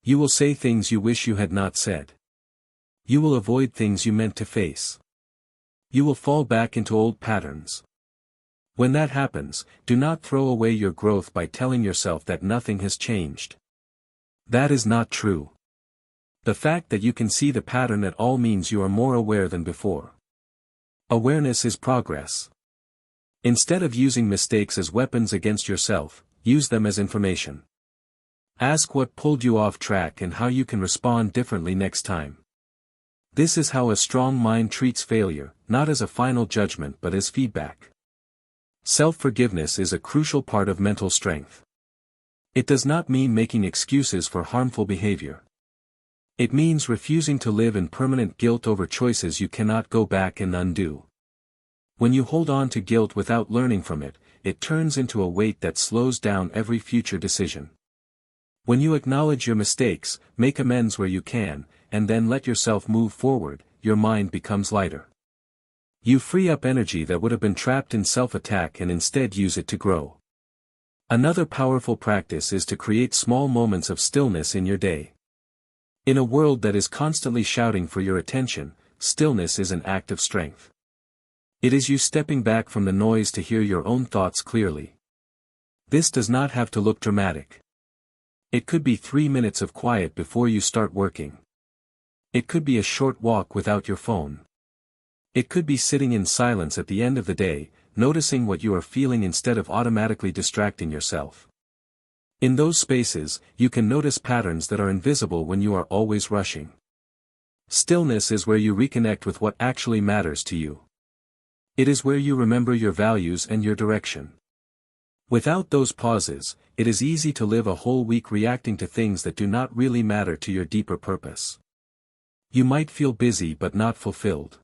You will say things you wish you had not said. You will avoid things you meant to face. You will fall back into old patterns. When that happens, do not throw away your growth by telling yourself that nothing has changed. That is not true. The fact that you can see the pattern at all means you are more aware than before. Awareness is progress. Instead of using mistakes as weapons against yourself, use them as information. Ask what pulled you off track and how you can respond differently next time. This is how a strong mind treats failure, not as a final judgment but as feedback. Self-forgiveness is a crucial part of mental strength. It does not mean making excuses for harmful behavior. It means refusing to live in permanent guilt over choices you cannot go back and undo. When you hold on to guilt without learning from it, it turns into a weight that slows down every future decision. When you acknowledge your mistakes, make amends where you can, and then let yourself move forward, your mind becomes lighter. You free up energy that would have been trapped in self-attack and instead use it to grow. Another powerful practice is to create small moments of stillness in your day. In a world that is constantly shouting for your attention, stillness is an act of strength. It is you stepping back from the noise to hear your own thoughts clearly. This does not have to look dramatic. It could be 3 minutes of quiet before you start working. It could be a short walk without your phone. It could be sitting in silence at the end of the day, noticing what you are feeling instead of automatically distracting yourself. In those spaces, you can notice patterns that are invisible when you are always rushing. Stillness is where you reconnect with what actually matters to you. It is where you remember your values and your direction. Without those pauses, it is easy to live a whole week reacting to things that do not really matter to your deeper purpose. You might feel busy but not fulfilled.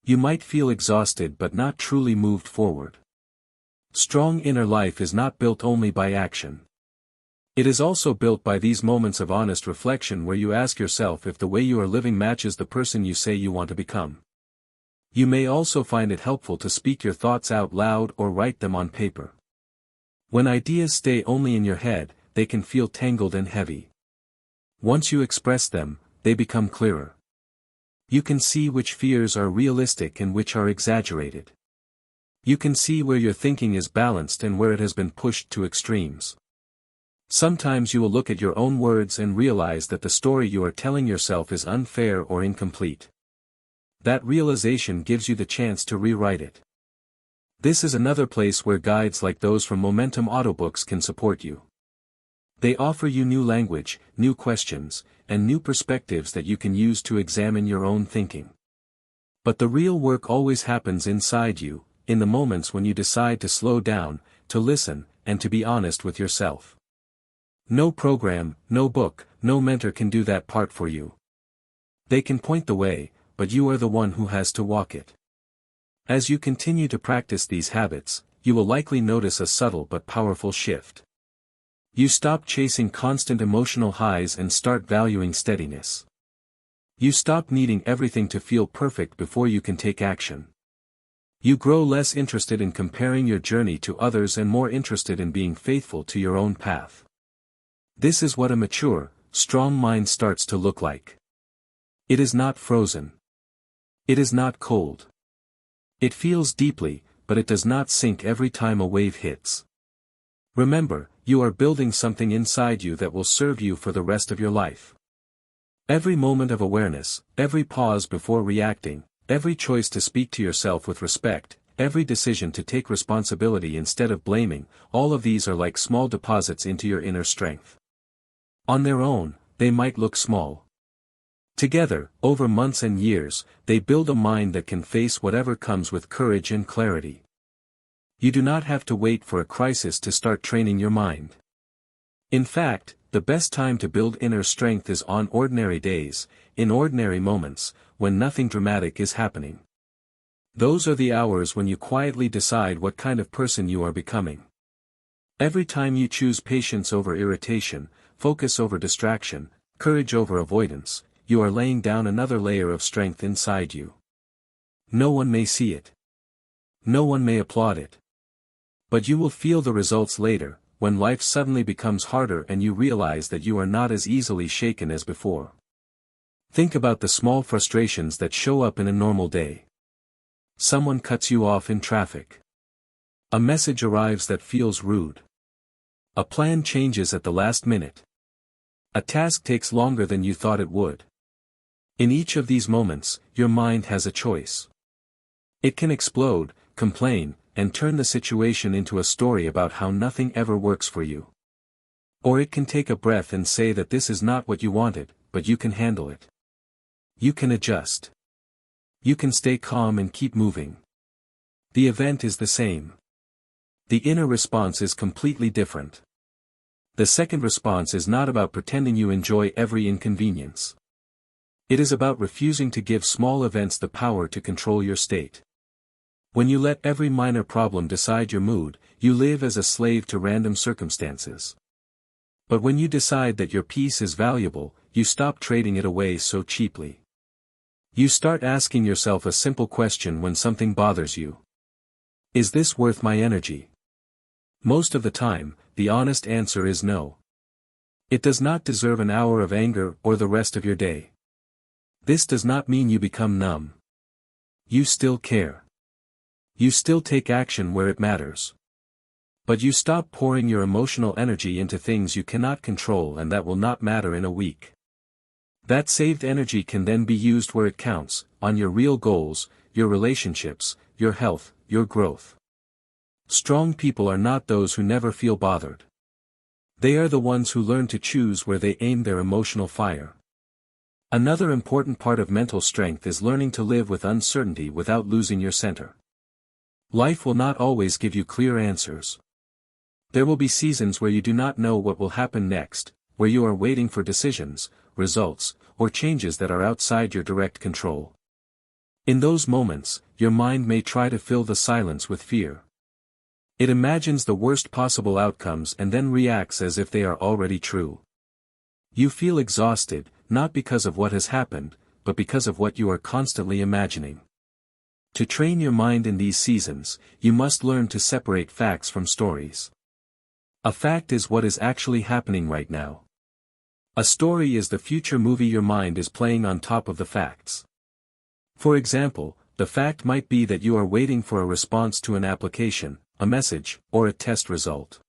You might feel exhausted but not truly moved forward. Strong inner life is not built only by action. It is also built by these moments of honest reflection where you ask yourself if the way you are living matches the person you say you want to become. You may also find it helpful to speak your thoughts out loud or write them on paper. When ideas stay only in your head, they can feel tangled and heavy. Once you express them, they become clearer. You can see which fears are realistic and which are exaggerated. You can see where your thinking is balanced and where it has been pushed to extremes. Sometimes you will look at your own words and realize that the story you are telling yourself is unfair or incomplete. That realization gives you the chance to rewrite it. This is another place where guides like those from Momentum Audiobooks can support you. They offer you new language, new questions, and new perspectives that you can use to examine your own thinking. But the real work always happens inside you, in the moments when you decide to slow down, to listen, and to be honest with yourself. No program, no book, no mentor can do that part for you. They can point the way, but you are the one who has to walk it. As you continue to practice these habits, you will likely notice a subtle but powerful shift. You stop chasing constant emotional highs and start valuing steadiness. You stop needing everything to feel perfect before you can take action. You grow less interested in comparing your journey to others and more interested in being faithful to your own path. This is what a mature, strong mind starts to look like. It is not frozen. It is not cold. It feels deeply, but it does not sink every time a wave hits. Remember, you are building something inside you that will serve you for the rest of your life. Every moment of awareness, every pause before reacting, every choice to speak to yourself with respect, every decision to take responsibility instead of blaming, all of these are like small deposits into your inner strength. On their own, they might look small. Together, over months and years, they build a mind that can face whatever comes with courage and clarity. You do not have to wait for a crisis to start training your mind. In fact, the best time to build inner strength is on ordinary days, in ordinary moments, when nothing dramatic is happening. Those are the hours when you quietly decide what kind of person you are becoming. Every time you choose patience over irritation, focus over distraction, courage over avoidance, you are laying down another layer of strength inside you. No one may see it. No one may applaud it. But you will feel the results later, when life suddenly becomes harder and you realize that you are not as easily shaken as before. Think about the small frustrations that show up in a normal day. Someone cuts you off in traffic. A message arrives that feels rude. A plan changes at the last minute. A task takes longer than you thought it would. In each of these moments, your mind has a choice. It can explode, complain, and turn the situation into a story about how nothing ever works for you. Or it can take a breath and say that this is not what you wanted, but you can handle it. You can adjust. You can stay calm and keep moving. The event is the same. The inner response is completely different. The second response is not about pretending you enjoy every inconvenience. It is about refusing to give small events the power to control your state. When you let every minor problem decide your mood, you live as a slave to random circumstances. But when you decide that your peace is valuable, you stop trading it away so cheaply. You start asking yourself a simple question when something bothers you. Is this worth my energy? Most of the time, the honest answer is no. It does not deserve an hour of anger or the rest of your day. This does not mean you become numb. You still care. You still take action where it matters. But you stop pouring your emotional energy into things you cannot control and that will not matter in a week. That saved energy can then be used where it counts, on your real goals, your relationships, your health, your growth. Strong people are not those who never feel bothered. They are the ones who learn to choose where they aim their emotional fire. Another important part of mental strength is learning to live with uncertainty without losing your center. Life will not always give you clear answers. There will be seasons where you do not know what will happen next, where you are waiting for decisions, results, or changes that are outside your direct control. In those moments, your mind may try to fill the silence with fear. It imagines the worst possible outcomes and then reacts as if they are already true. You feel exhausted, not because of what has happened, but because of what you are constantly imagining. To train your mind in these seasons, you must learn to separate facts from stories. A fact is what is actually happening right now. A story is the future movie your mind is playing on top of the facts. For example, the fact might be that you are waiting for a response to an application, a message, or a test result.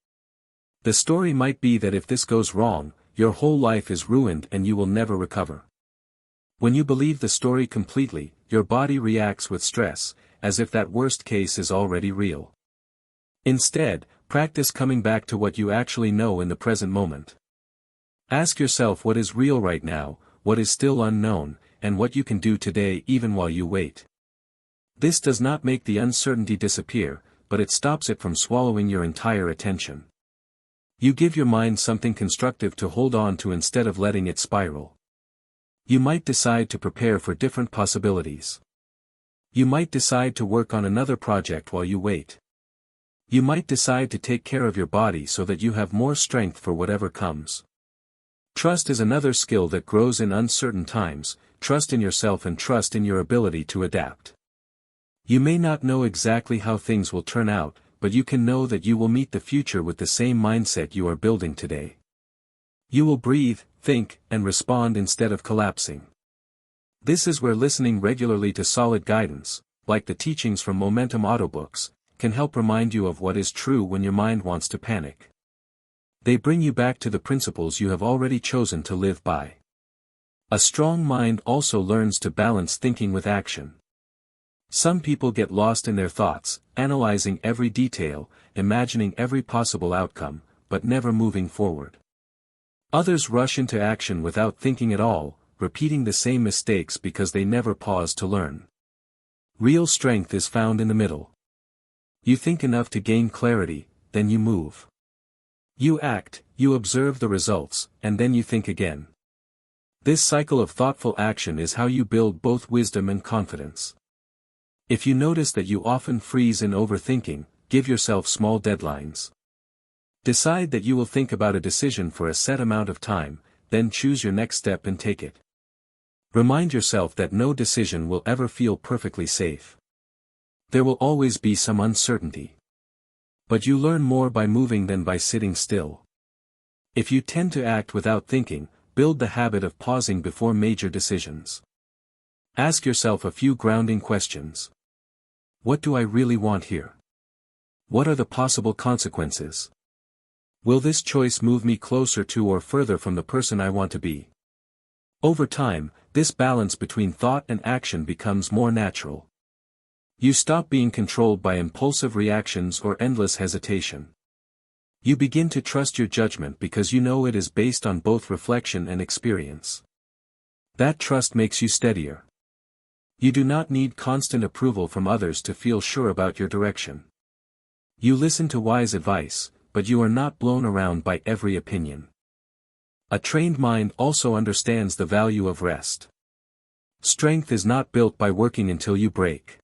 The story might be that if this goes wrong, your whole life is ruined and you will never recover. When you believe the story completely, your body reacts with stress, as if that worst case is already real. Instead, practice coming back to what you actually know in the present moment. Ask yourself what is real right now, what is still unknown, and what you can do today even while you wait. This does not make the uncertainty disappear, but it stops it from swallowing your entire attention. You give your mind something constructive to hold on to instead of letting it spiral. You might decide to prepare for different possibilities. You might decide to work on another project while you wait. You might decide to take care of your body so that you have more strength for whatever comes. Trust is another skill that grows in uncertain times. Trust in yourself and trust in your ability to adapt. You may not know exactly how things will turn out, but you can know that you will meet the future with the same mindset you are building today. You will breathe, think, and respond instead of collapsing. This is where listening regularly to solid guidance, like the teachings from Momentum Audiobooks, can help remind you of what is true when your mind wants to panic. They bring you back to the principles you have already chosen to live by. A strong mind also learns to balance thinking with action. Some people get lost in their thoughts, analyzing every detail, imagining every possible outcome, but never moving forward. Others rush into action without thinking at all, repeating the same mistakes because they never pause to learn. Real strength is found in the middle. You think enough to gain clarity, then you move. You act, you observe the results, and then you think again. This cycle of thoughtful action is how you build both wisdom and confidence. If you notice that you often freeze in overthinking, give yourself small deadlines. Decide that you will think about a decision for a set amount of time, then choose your next step and take it. Remind yourself that no decision will ever feel perfectly safe. There will always be some uncertainty. But you learn more by moving than by sitting still. If you tend to act without thinking, build the habit of pausing before major decisions. Ask yourself a few grounding questions. What do I really want here? What are the possible consequences? Will this choice move me closer to or further from the person I want to be? Over time, this balance between thought and action becomes more natural. You stop being controlled by impulsive reactions or endless hesitation. You begin to trust your judgment because you know it is based on both reflection and experience. That trust makes you steadier. You do not need constant approval from others to feel sure about your direction. You listen to wise advice, but you are not blown around by every opinion. A trained mind also understands the value of rest. Strength is not built by working until you break.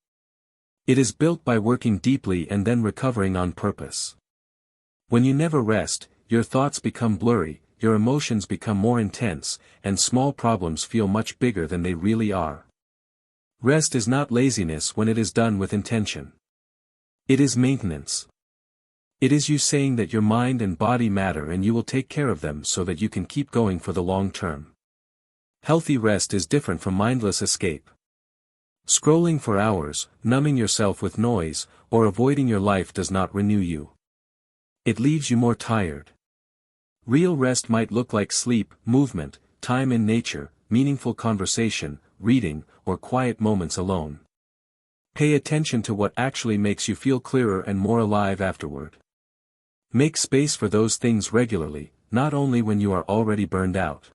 It is built by working deeply and then recovering on purpose. When you never rest, your thoughts become blurry, your emotions become more intense, and small problems feel much bigger than they really are. Rest is not laziness when it is done with intention. It is maintenance. It is you saying that your mind and body matter and you will take care of them so that you can keep going for the long term. Healthy rest is different from mindless escape. Scrolling for hours, numbing yourself with noise, or avoiding your life does not renew you. It leaves you more tired. Real rest might look like sleep, movement, time in nature, meaningful conversation, reading, or quiet moments alone. Pay attention to what actually makes you feel clearer and more alive afterward. Make space for those things regularly, not only when you are already burned out.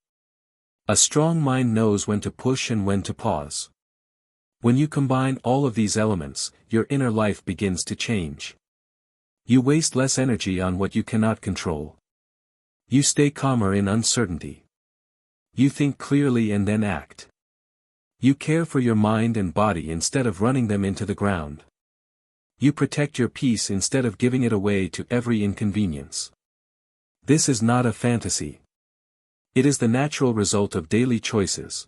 A strong mind knows when to push and when to pause. When you combine all of these elements, your inner life begins to change. You waste less energy on what you cannot control. You stay calmer in uncertainty. You think clearly and then act. You care for your mind and body instead of running them into the ground. You protect your peace instead of giving it away to every inconvenience. This is not a fantasy. It is the natural result of daily choices.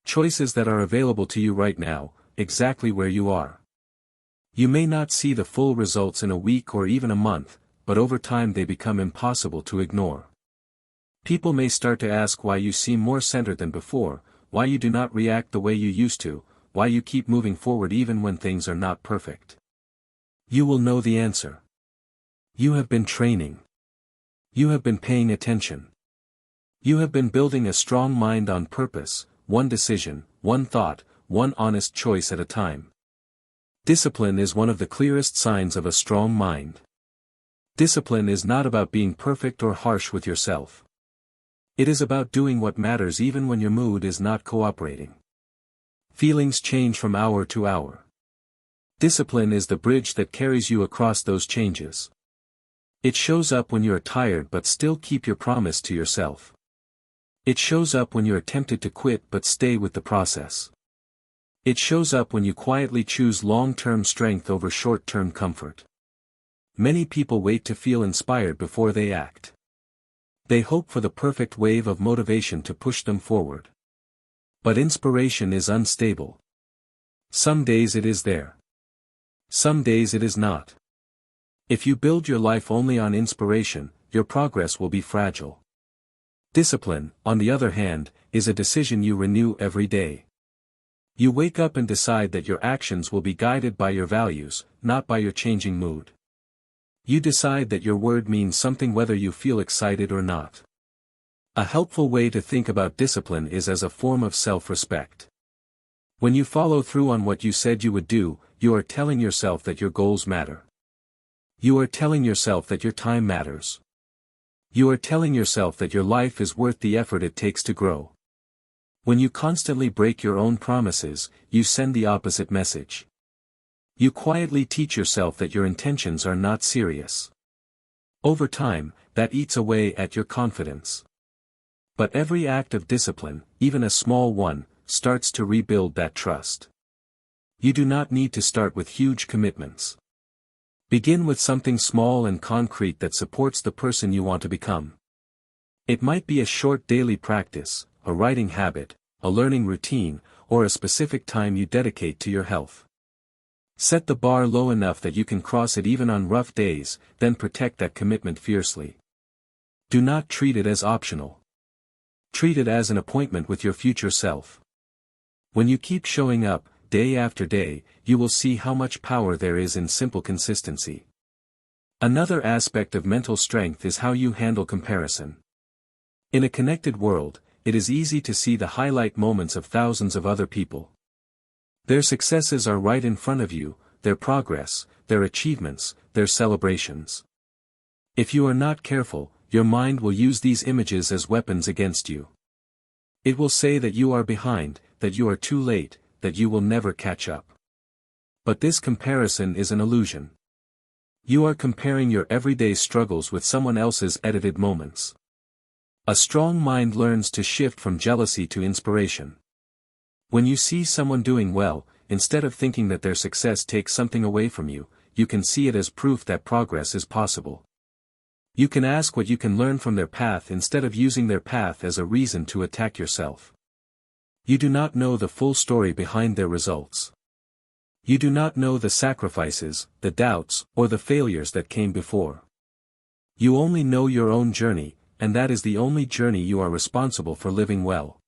Choices that are available to you right now, exactly where you are. You may not see the full results in a week or even a month, but over time they become impossible to ignore. People may start to ask why you seem more centered than before, why you do not react the way you used to, why you keep moving forward even when things are not perfect. You will know the answer. You have been training. You have been paying attention. You have been building a strong mind on purpose, one decision, one thought, one honest choice at a time. Discipline is one of the clearest signs of a strong mind. Discipline is not about being perfect or harsh with yourself. It is about doing what matters even when your mood is not cooperating. Feelings change from hour to hour. Discipline is the bridge that carries you across those changes. It shows up when you are tired but still keep your promise to yourself. It shows up when you are tempted to quit but stay with the process. It shows up when you quietly choose long-term strength over short-term comfort. Many people wait to feel inspired before they act. They hope for the perfect wave of motivation to push them forward. But inspiration is unstable. Some days it is there. Some days it is not. If you build your life only on inspiration, your progress will be fragile. Discipline, on the other hand, is a decision you renew every day. You wake up and decide that your actions will be guided by your values, not by your changing mood. You decide that your word means something whether you feel excited or not. A helpful way to think about discipline is as a form of self-respect. When you follow through on what you said you would do, you are telling yourself that your goals matter. You are telling yourself that your time matters. You are telling yourself that your life is worth the effort it takes to grow. When you constantly break your own promises, you send the opposite message. You quietly teach yourself that your intentions are not serious. Over time, that eats away at your confidence. But every act of discipline, even a small one, starts to rebuild that trust. You do not need to start with huge commitments. Begin with something small and concrete that supports the person you want to become. It might be a short daily practice, a writing habit, a learning routine, or a specific time you dedicate to your health. Set the bar low enough that you can cross it even on rough days, then protect that commitment fiercely. Do not treat it as optional. Treat it as an appointment with your future self. When you keep showing up, day after day, you will see how much power there is in simple consistency. Another aspect of mental strength is how you handle comparison. In a connected world, it is easy to see the highlight moments of thousands of other people. Their successes are right in front of you, their progress, their achievements, their celebrations. If you are not careful, your mind will use these images as weapons against you. It will say that you are behind, that you are too late, that you will never catch up. But this comparison is an illusion. You are comparing your everyday struggles with someone else's edited moments. A strong mind learns to shift from jealousy to inspiration. When you see someone doing well, instead of thinking that their success takes something away from you, you can see it as proof that progress is possible. You can ask what you can learn from their path instead of using their path as a reason to attack yourself. You do not know the full story behind their results. You do not know the sacrifices, the doubts, or the failures that came before. You only know your own journey, and that is the only journey you are responsible for living well.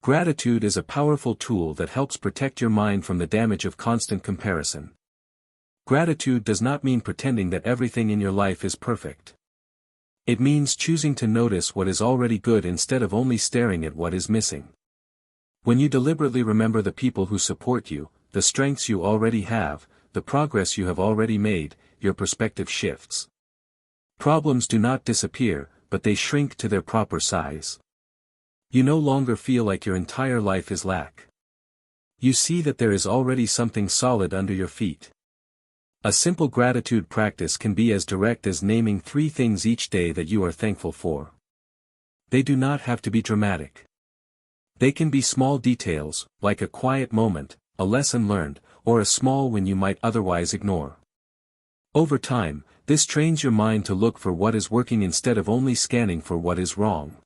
Gratitude is a powerful tool that helps protect your mind from the damage of constant comparison. Gratitude does not mean pretending that everything in your life is perfect. It means choosing to notice what is already good instead of only staring at what is missing. When you deliberately remember the people who support you, the strengths you already have, the progress you have already made, your perspective shifts. Problems do not disappear, but they shrink to their proper size. You no longer feel like your entire life is lack. You see that there is already something solid under your feet. A simple gratitude practice can be as direct as naming 3 things each day that you are thankful for. They do not have to be dramatic. They can be small details, like a quiet moment, a lesson learned, or a small win you might otherwise ignore. Over time, this trains your mind to look for what is working instead of only scanning for what is wrong.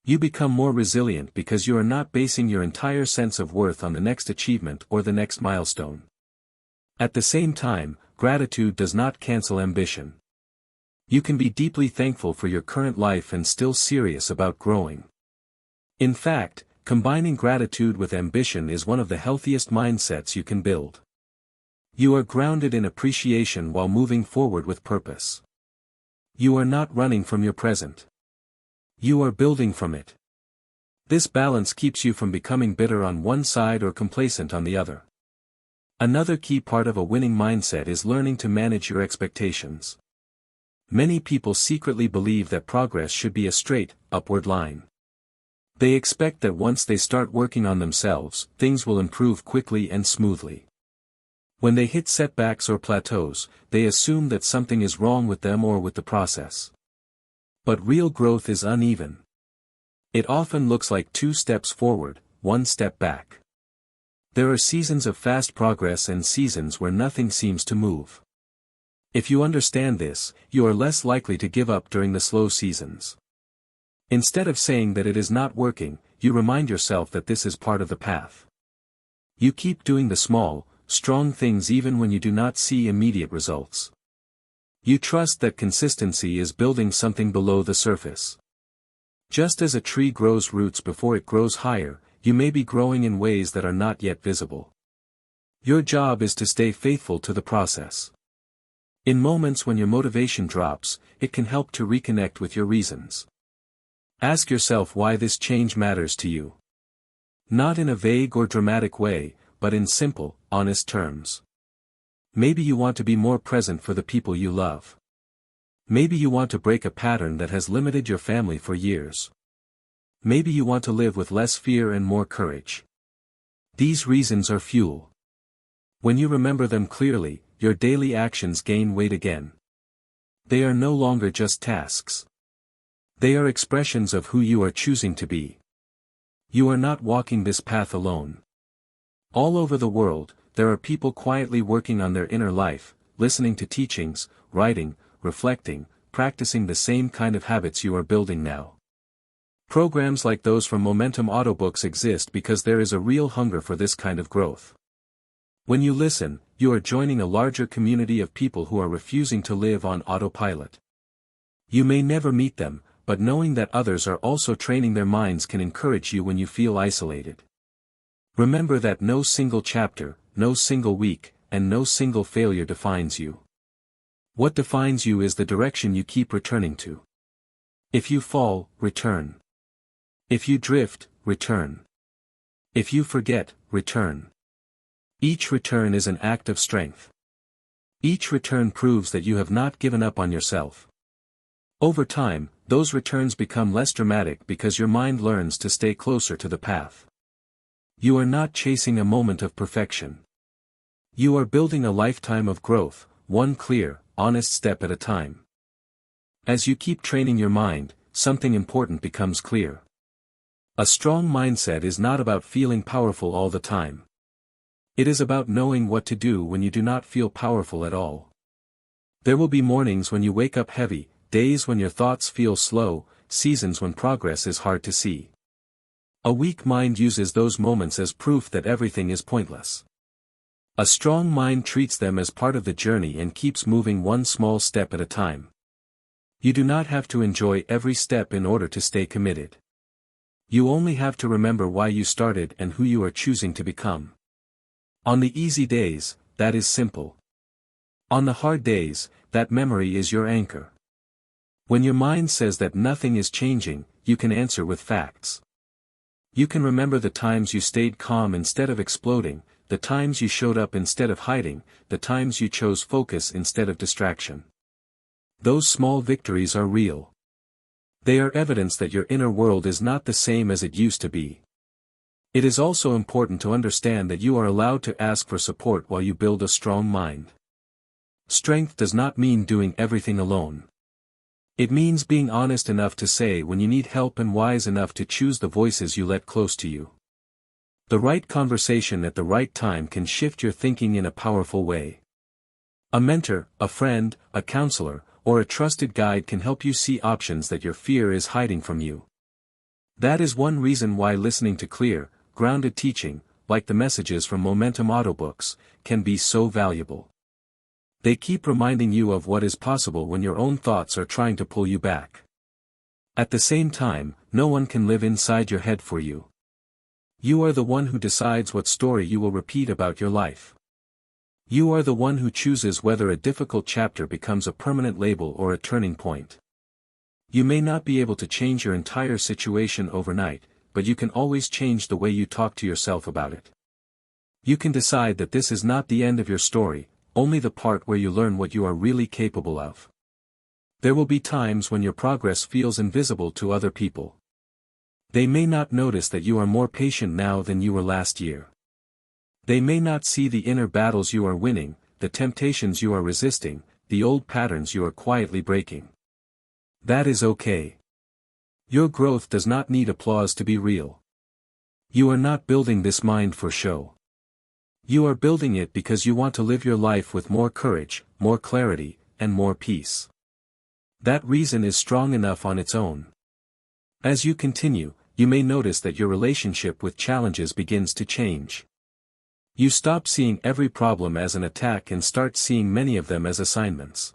You become more resilient because you are not basing your entire sense of worth on the next achievement or the next milestone. At the same time, gratitude does not cancel ambition. You can be deeply thankful for your current life and still serious about growing. In fact, combining gratitude with ambition is one of the healthiest mindsets you can build. You are grounded in appreciation while moving forward with purpose. You are not running from your present. You are building from it. This balance keeps you from becoming bitter on one side or complacent on the other. Another key part of a winning mindset is learning to manage your expectations. Many people secretly believe that progress should be a straight, upward line. They expect that once they start working on themselves, things will improve quickly and smoothly. When they hit setbacks or plateaus, they assume that something is wrong with them or with the process. But real growth is uneven. It often looks like 2 steps forward, 1 step back. There are seasons of fast progress and seasons where nothing seems to move. If you understand this, you are less likely to give up during the slow seasons. Instead of saying that it is not working, you remind yourself that this is part of the path. You keep doing the small, strong things even when you do not see immediate results. You trust that consistency is building something below the surface. Just as a tree grows roots before it grows higher, you may be growing in ways that are not yet visible. Your job is to stay faithful to the process. In moments when your motivation drops, it can help to reconnect with your reasons. Ask yourself why this change matters to you. Not in a vague or dramatic way, but in simple, honest terms. Maybe you want to be more present for the people you love. Maybe you want to break a pattern that has limited your family for years. Maybe you want to live with less fear and more courage. These reasons are fuel. When you remember them clearly, your daily actions gain weight again. They are no longer just tasks. They are expressions of who you are choosing to be. You are not walking this path alone. All over the world, there are people quietly working on their inner life, listening to teachings, writing, reflecting, practicing the same kind of habits you are building now. Programs like those from Momentum Audiobooks exist because there is a real hunger for this kind of growth. When you listen, you are joining a larger community of people who are refusing to live on autopilot. You may never meet them, but knowing that others are also training their minds can encourage you when you feel isolated. Remember that no single chapter, no single week, and no single failure defines you. What defines you is the direction you keep returning to. If you fall, return. If you drift, return. If you forget, return. Each return is an act of strength. Each return proves that you have not given up on yourself. Over time, those returns become less dramatic because your mind learns to stay closer to the path. You are not chasing a moment of perfection. You are building a lifetime of growth, one clear, honest step at a time. As you keep training your mind, something important becomes clear. A strong mindset is not about feeling powerful all the time. It is about knowing what to do when you do not feel powerful at all. There will be mornings when you wake up heavy, days when your thoughts feel slow, seasons when progress is hard to see. A weak mind uses those moments as proof that everything is pointless. A strong mind treats them as part of the journey and keeps moving one small step at a time. You do not have to enjoy every step in order to stay committed. You only have to remember why you started and who you are choosing to become. On the easy days, that is simple. On the hard days, that memory is your anchor. When your mind says that nothing is changing, you can answer with facts. You can remember the times you stayed calm instead of exploding, the times you showed up instead of hiding, the times you chose focus instead of distraction. Those small victories are real. They are evidence that your inner world is not the same as it used to be. It is also important to understand that you are allowed to ask for support while you build a strong mind. Strength does not mean doing everything alone. It means being honest enough to say when you need help and wise enough to choose the voices you let close to you. The right conversation at the right time can shift your thinking in a powerful way. A mentor, a friend, a counselor, or a trusted guide can help you see options that your fear is hiding from you. That is one reason why listening to clear, grounded teaching, like the messages from Momentum Audiobooks, can be so valuable. They keep reminding you of what is possible when your own thoughts are trying to pull you back. At the same time, no one can live inside your head for you. You are the one who decides what story you will repeat about your life. You are the one who chooses whether a difficult chapter becomes a permanent label or a turning point. You may not be able to change your entire situation overnight, but you can always change the way you talk to yourself about it. You can decide that this is not the end of your story, only the part where you learn what you are really capable of. There will be times when your progress feels invisible to other people. They may not notice that you are more patient now than you were last year. They may not see the inner battles you are winning, the temptations you are resisting, the old patterns you are quietly breaking. That is okay. Your growth does not need applause to be real. You are not building this mind for show. You are building it because you want to live your life with more courage, more clarity, and more peace. That reason is strong enough on its own. As you continue, you may notice that your relationship with challenges begins to change. You stop seeing every problem as an attack and start seeing many of them as assignments.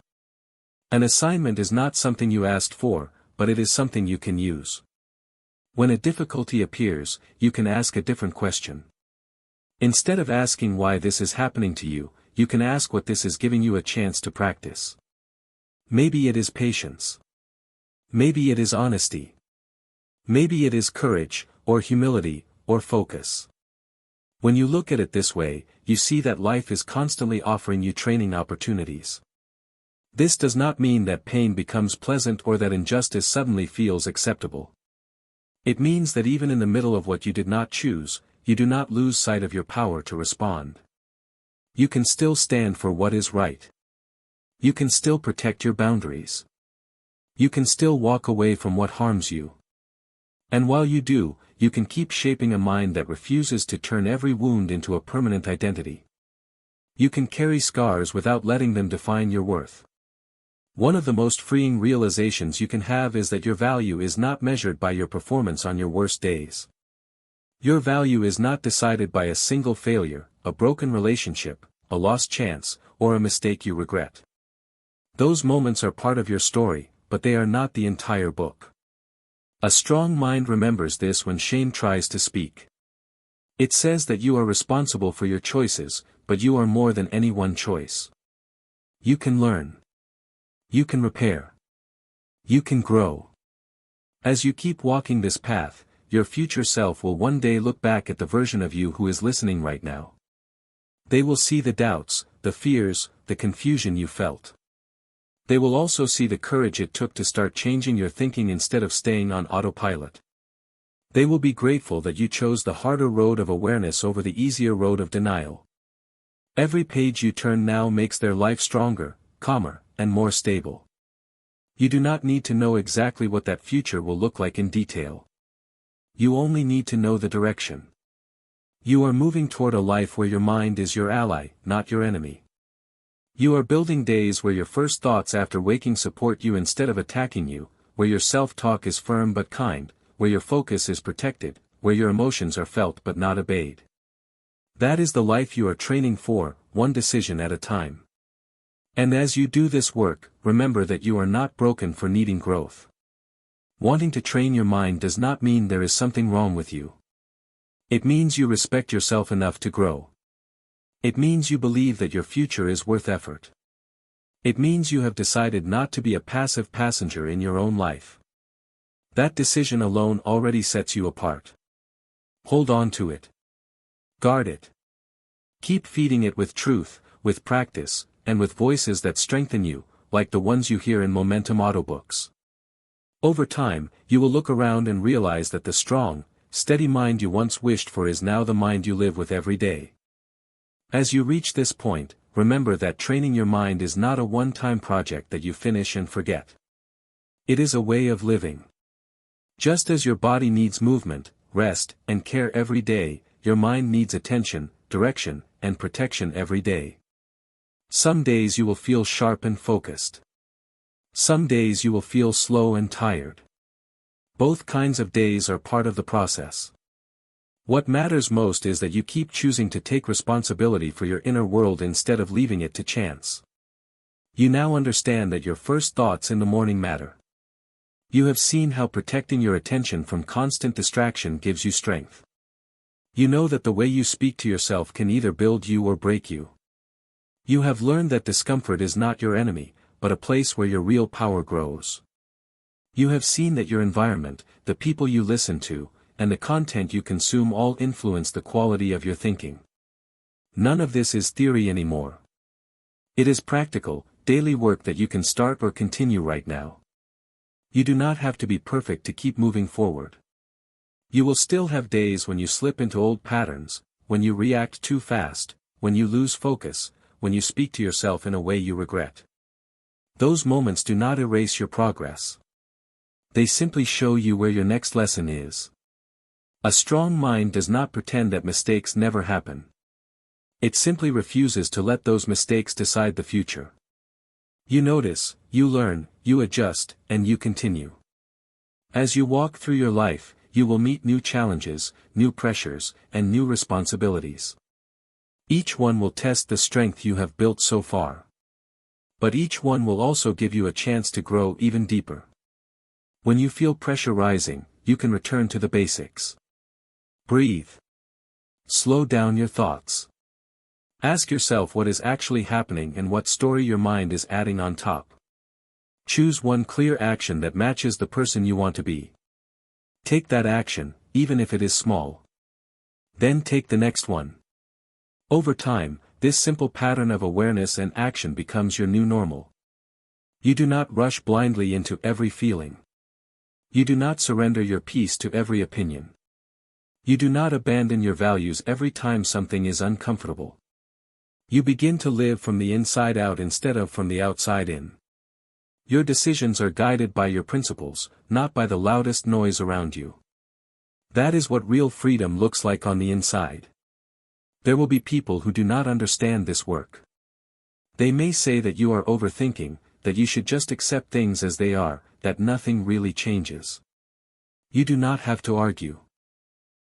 An assignment is not something you asked for, but it is something you can use. When a difficulty appears, you can ask a different question. Instead of asking why this is happening to you, you can ask what this is giving you a chance to practice. Maybe it is patience. Maybe it is honesty. Maybe it is courage, or humility, or focus. When you look at it this way, you see that life is constantly offering you training opportunities. This does not mean that pain becomes pleasant or that injustice suddenly feels acceptable. It means that even in the middle of what you did not choose, you do not lose sight of your power to respond. You can still stand for what is right. You can still protect your boundaries. You can still walk away from what harms you. And while you do, you can keep shaping a mind that refuses to turn every wound into a permanent identity. You can carry scars without letting them define your worth. One of the most freeing realizations you can have is that your value is not measured by your performance on your worst days. Your value is not decided by a single failure, a broken relationship, a lost chance, or a mistake you regret. Those moments are part of your story, but they are not the entire book. A strong mind remembers this when shame tries to speak. It says that you are responsible for your choices, but you are more than any one choice. You can learn. You can repair. You can grow. As you keep walking this path, your future self will one day look back at the version of you who is listening right now. They will see the doubts, the fears, the confusion you felt. They will also see the courage it took to start changing your thinking instead of staying on autopilot. They will be grateful that you chose the harder road of awareness over the easier road of denial. Every page you turn now makes their life stronger, calmer, and more stable. You do not need to know exactly what that future will look like in detail. You only need to know the direction. You are moving toward a life where your mind is your ally, not your enemy. You are building days where your first thoughts after waking support you instead of attacking you, where your self-talk is firm but kind, where your focus is protected, where your emotions are felt but not obeyed. That is the life you are training for, one decision at a time. And as you do this work, remember that you are not broken for needing growth. Wanting to train your mind does not mean there is something wrong with you. It means you respect yourself enough to grow. It means you believe that your future is worth effort. It means you have decided not to be a passive passenger in your own life. That decision alone already sets you apart. Hold on to it. Guard it. Keep feeding it with truth, with practice, and with voices that strengthen you, like the ones you hear in Momentum audiobooks. Over time, you will look around and realize that the strong, steady mind you once wished for is now the mind you live with every day. As you reach this point, remember that training your mind is not a one-time project that you finish and forget. It is a way of living. Just as your body needs movement, rest, and care every day, your mind needs attention, direction, and protection every day. Some days you will feel sharp and focused. Some days you will feel slow and tired. Both kinds of days are part of the process. What matters most is that you keep choosing to take responsibility for your inner world instead of leaving it to chance. You now understand that your first thoughts in the morning matter. You have seen how protecting your attention from constant distraction gives you strength. You know that the way you speak to yourself can either build you or break you. You have learned that discomfort is not your enemy, but a place where your real power grows. You have seen that your environment, the people you listen to, and the content you consume all influence the quality of your thinking. None of this is theory anymore. It is practical, daily work that you can start or continue right now. You do not have to be perfect to keep moving forward. You will still have days when you slip into old patterns, when you react too fast, when you lose focus, when you speak to yourself in a way you regret. Those moments do not erase your progress. They simply show you where your next lesson is. A strong mind does not pretend that mistakes never happen. It simply refuses to let those mistakes decide the future. You notice, you learn, you adjust, and you continue. As you walk through your life, you will meet new challenges, new pressures, and new responsibilities. Each one will test the strength you have built so far. But each one will also give you a chance to grow even deeper. When you feel pressure rising, you can return to the basics. Breathe. Slow down your thoughts. Ask yourself what is actually happening and what story your mind is adding on top. Choose one clear action that matches the person you want to be. Take that action, even if it is small. Then take the next one. Over time, this simple pattern of awareness and action becomes your new normal. You do not rush blindly into every feeling. You do not surrender your peace to every opinion. You do not abandon your values every time something is uncomfortable. You begin to live from the inside out instead of from the outside in. Your decisions are guided by your principles, not by the loudest noise around you. That is what real freedom looks like on the inside. There will be people who do not understand this work. They may say that you are overthinking, that you should just accept things as they are, that nothing really changes. You do not have to argue.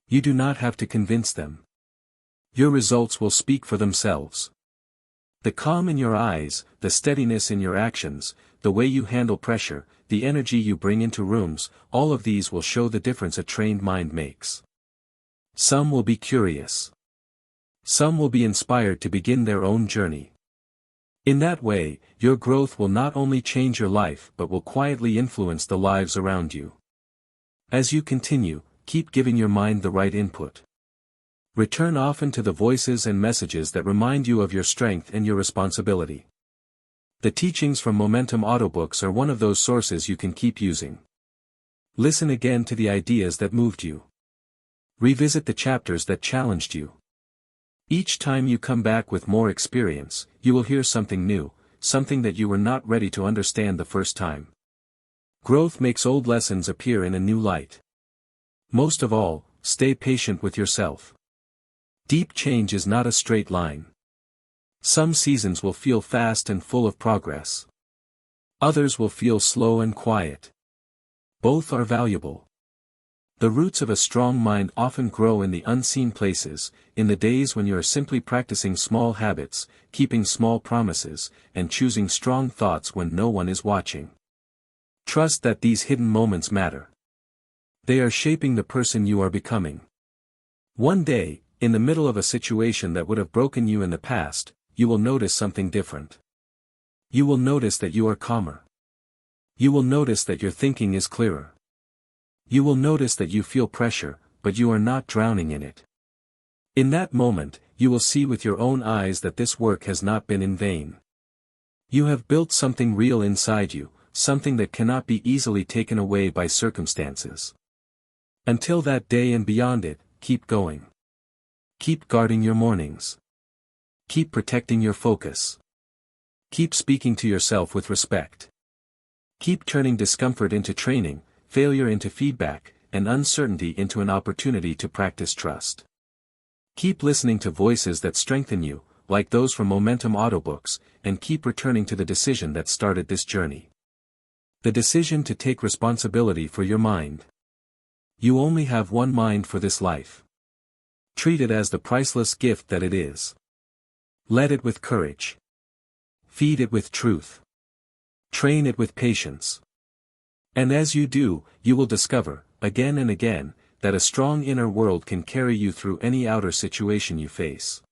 You do not have to convince them. Your results will speak for themselves. The calm in your eyes, the steadiness in your actions, the way you handle pressure, the energy you bring into rooms, all of these will show the difference a trained mind makes. Some will be curious. Some will be inspired to begin their own journey. In that way, your growth will not only change your life but will quietly influence the lives around you. As you continue, keep giving your mind the right input. Return often to the voices and messages that remind you of your strength and your responsibility. The teachings from Momentum Audiobooks are one of those sources you can keep using. Listen again to the ideas that moved you. Revisit the chapters that challenged you. Each time you come back with more experience, you will hear something new, something that you were not ready to understand the first time. Growth makes old lessons appear in a new light. Most of all, stay patient with yourself. Deep change is not a straight line. Some seasons will feel fast and full of progress. Others will feel slow and quiet. Both are valuable. The roots of a strong mind often grow in the unseen places, in the days when you are simply practicing small habits, keeping small promises, and choosing strong thoughts when no one is watching. Trust that these hidden moments matter. They are shaping the person you are becoming. One day, in the middle of a situation that would have broken you in the past, you will notice something different. You will notice that you are calmer. You will notice that your thinking is clearer. You will notice that you feel pressure, but you are not drowning in it. In that moment, you will see with your own eyes that this work has not been in vain. You have built something real inside you, something that cannot be easily taken away by circumstances. Until that day and beyond it, keep going. Keep guarding your mornings. Keep protecting your focus. Keep speaking to yourself with respect. Keep turning discomfort into training, failure into feedback, and uncertainty into an opportunity to practice trust. Keep listening to voices that strengthen you, like those from Momentum Audiobooks, and keep returning to the decision that started this journey. The decision to take responsibility for your mind. You only have one mind for this life. Treat it as the priceless gift that it is. Lead it with courage. Feed it with truth. Train it with patience. And as you do, you will discover, again and again, that a strong inner world can carry you through any outer situation you face.